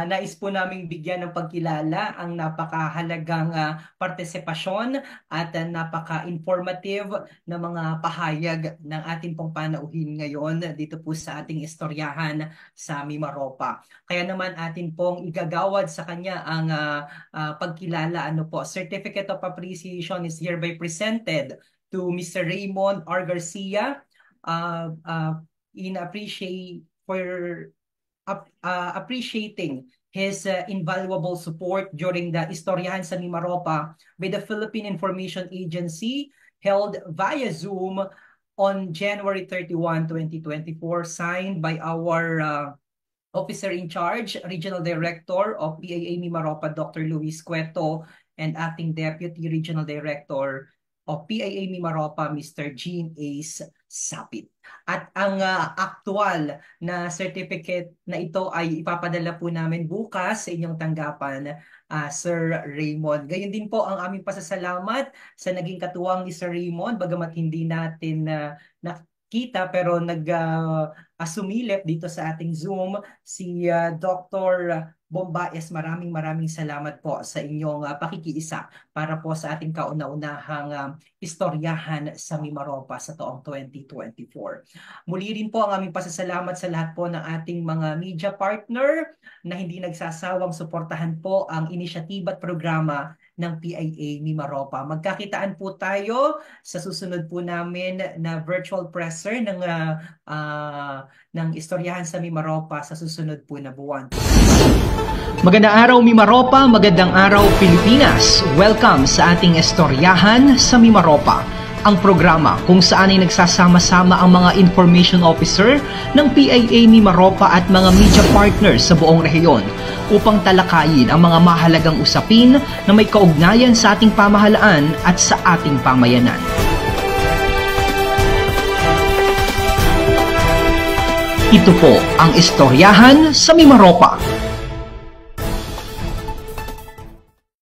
Speaker 1: Nais po naming bigyan ng pagkilala ang napakahalagang partisipasyon at napaka-informative na mga pahayag ng ating pong panauhin ngayon dito po sa ating istoryahan sa Mimaropa. Kaya naman atin pong igagawad sa kanya ang pagkilala. Certificate of Appreciation is hereby presented to Mr. Raymond R. Garcia in appreciating his invaluable support during the Istoryahan sa Mimaropa with the Philippine Information Agency held via Zoom on January 31, 2024, signed by our Officer in Charge, Regional Director of PAA Mimaropa, Dr. Luis Cueto, and Acting Deputy Regional Director of PAA Mimaropa, Mr. Gene Ace Sapit. At ang aktual na certificate na ito ay ipapadala po namin bukas sa inyong tanggapan, Sir Raymond. Gayon din po ang aming pasasalamat sa naging katuwang ni Sir Raymond, bagamat hindi natin nakita pero sumilip dito sa ating Zoom, si Dr. Bombaes. Maraming salamat po sa inyong pakikiisa para po sa ating kauna-unahang istoryahan sa Mimaropa sa taong 2024. Muli rin po ang aming pasasalamat sa lahat po ng ating mga media partner na hindi nagsasawang suportahan po ang inisyatiba at programa ng PIA Mimaropa. Magkakitaan po tayo sa susunod po namin na virtual presser ng istoryahan sa Mimaropa sa susunod po na buwan. Magandang araw Mimaropa, magandang araw Pilipinas. Welcome sa ating istoryahan sa Mimaropa, ang programa kung saan ay nagsasama-sama ang mga information officer ng PIA Mimaropa at mga media partners sa buong rehiyon upang talakayin ang mga mahalagang usapin na may kaugnayan sa ating pamahalaan at sa ating pamayanan. Ito po ang istoryahan sa Mimaropa.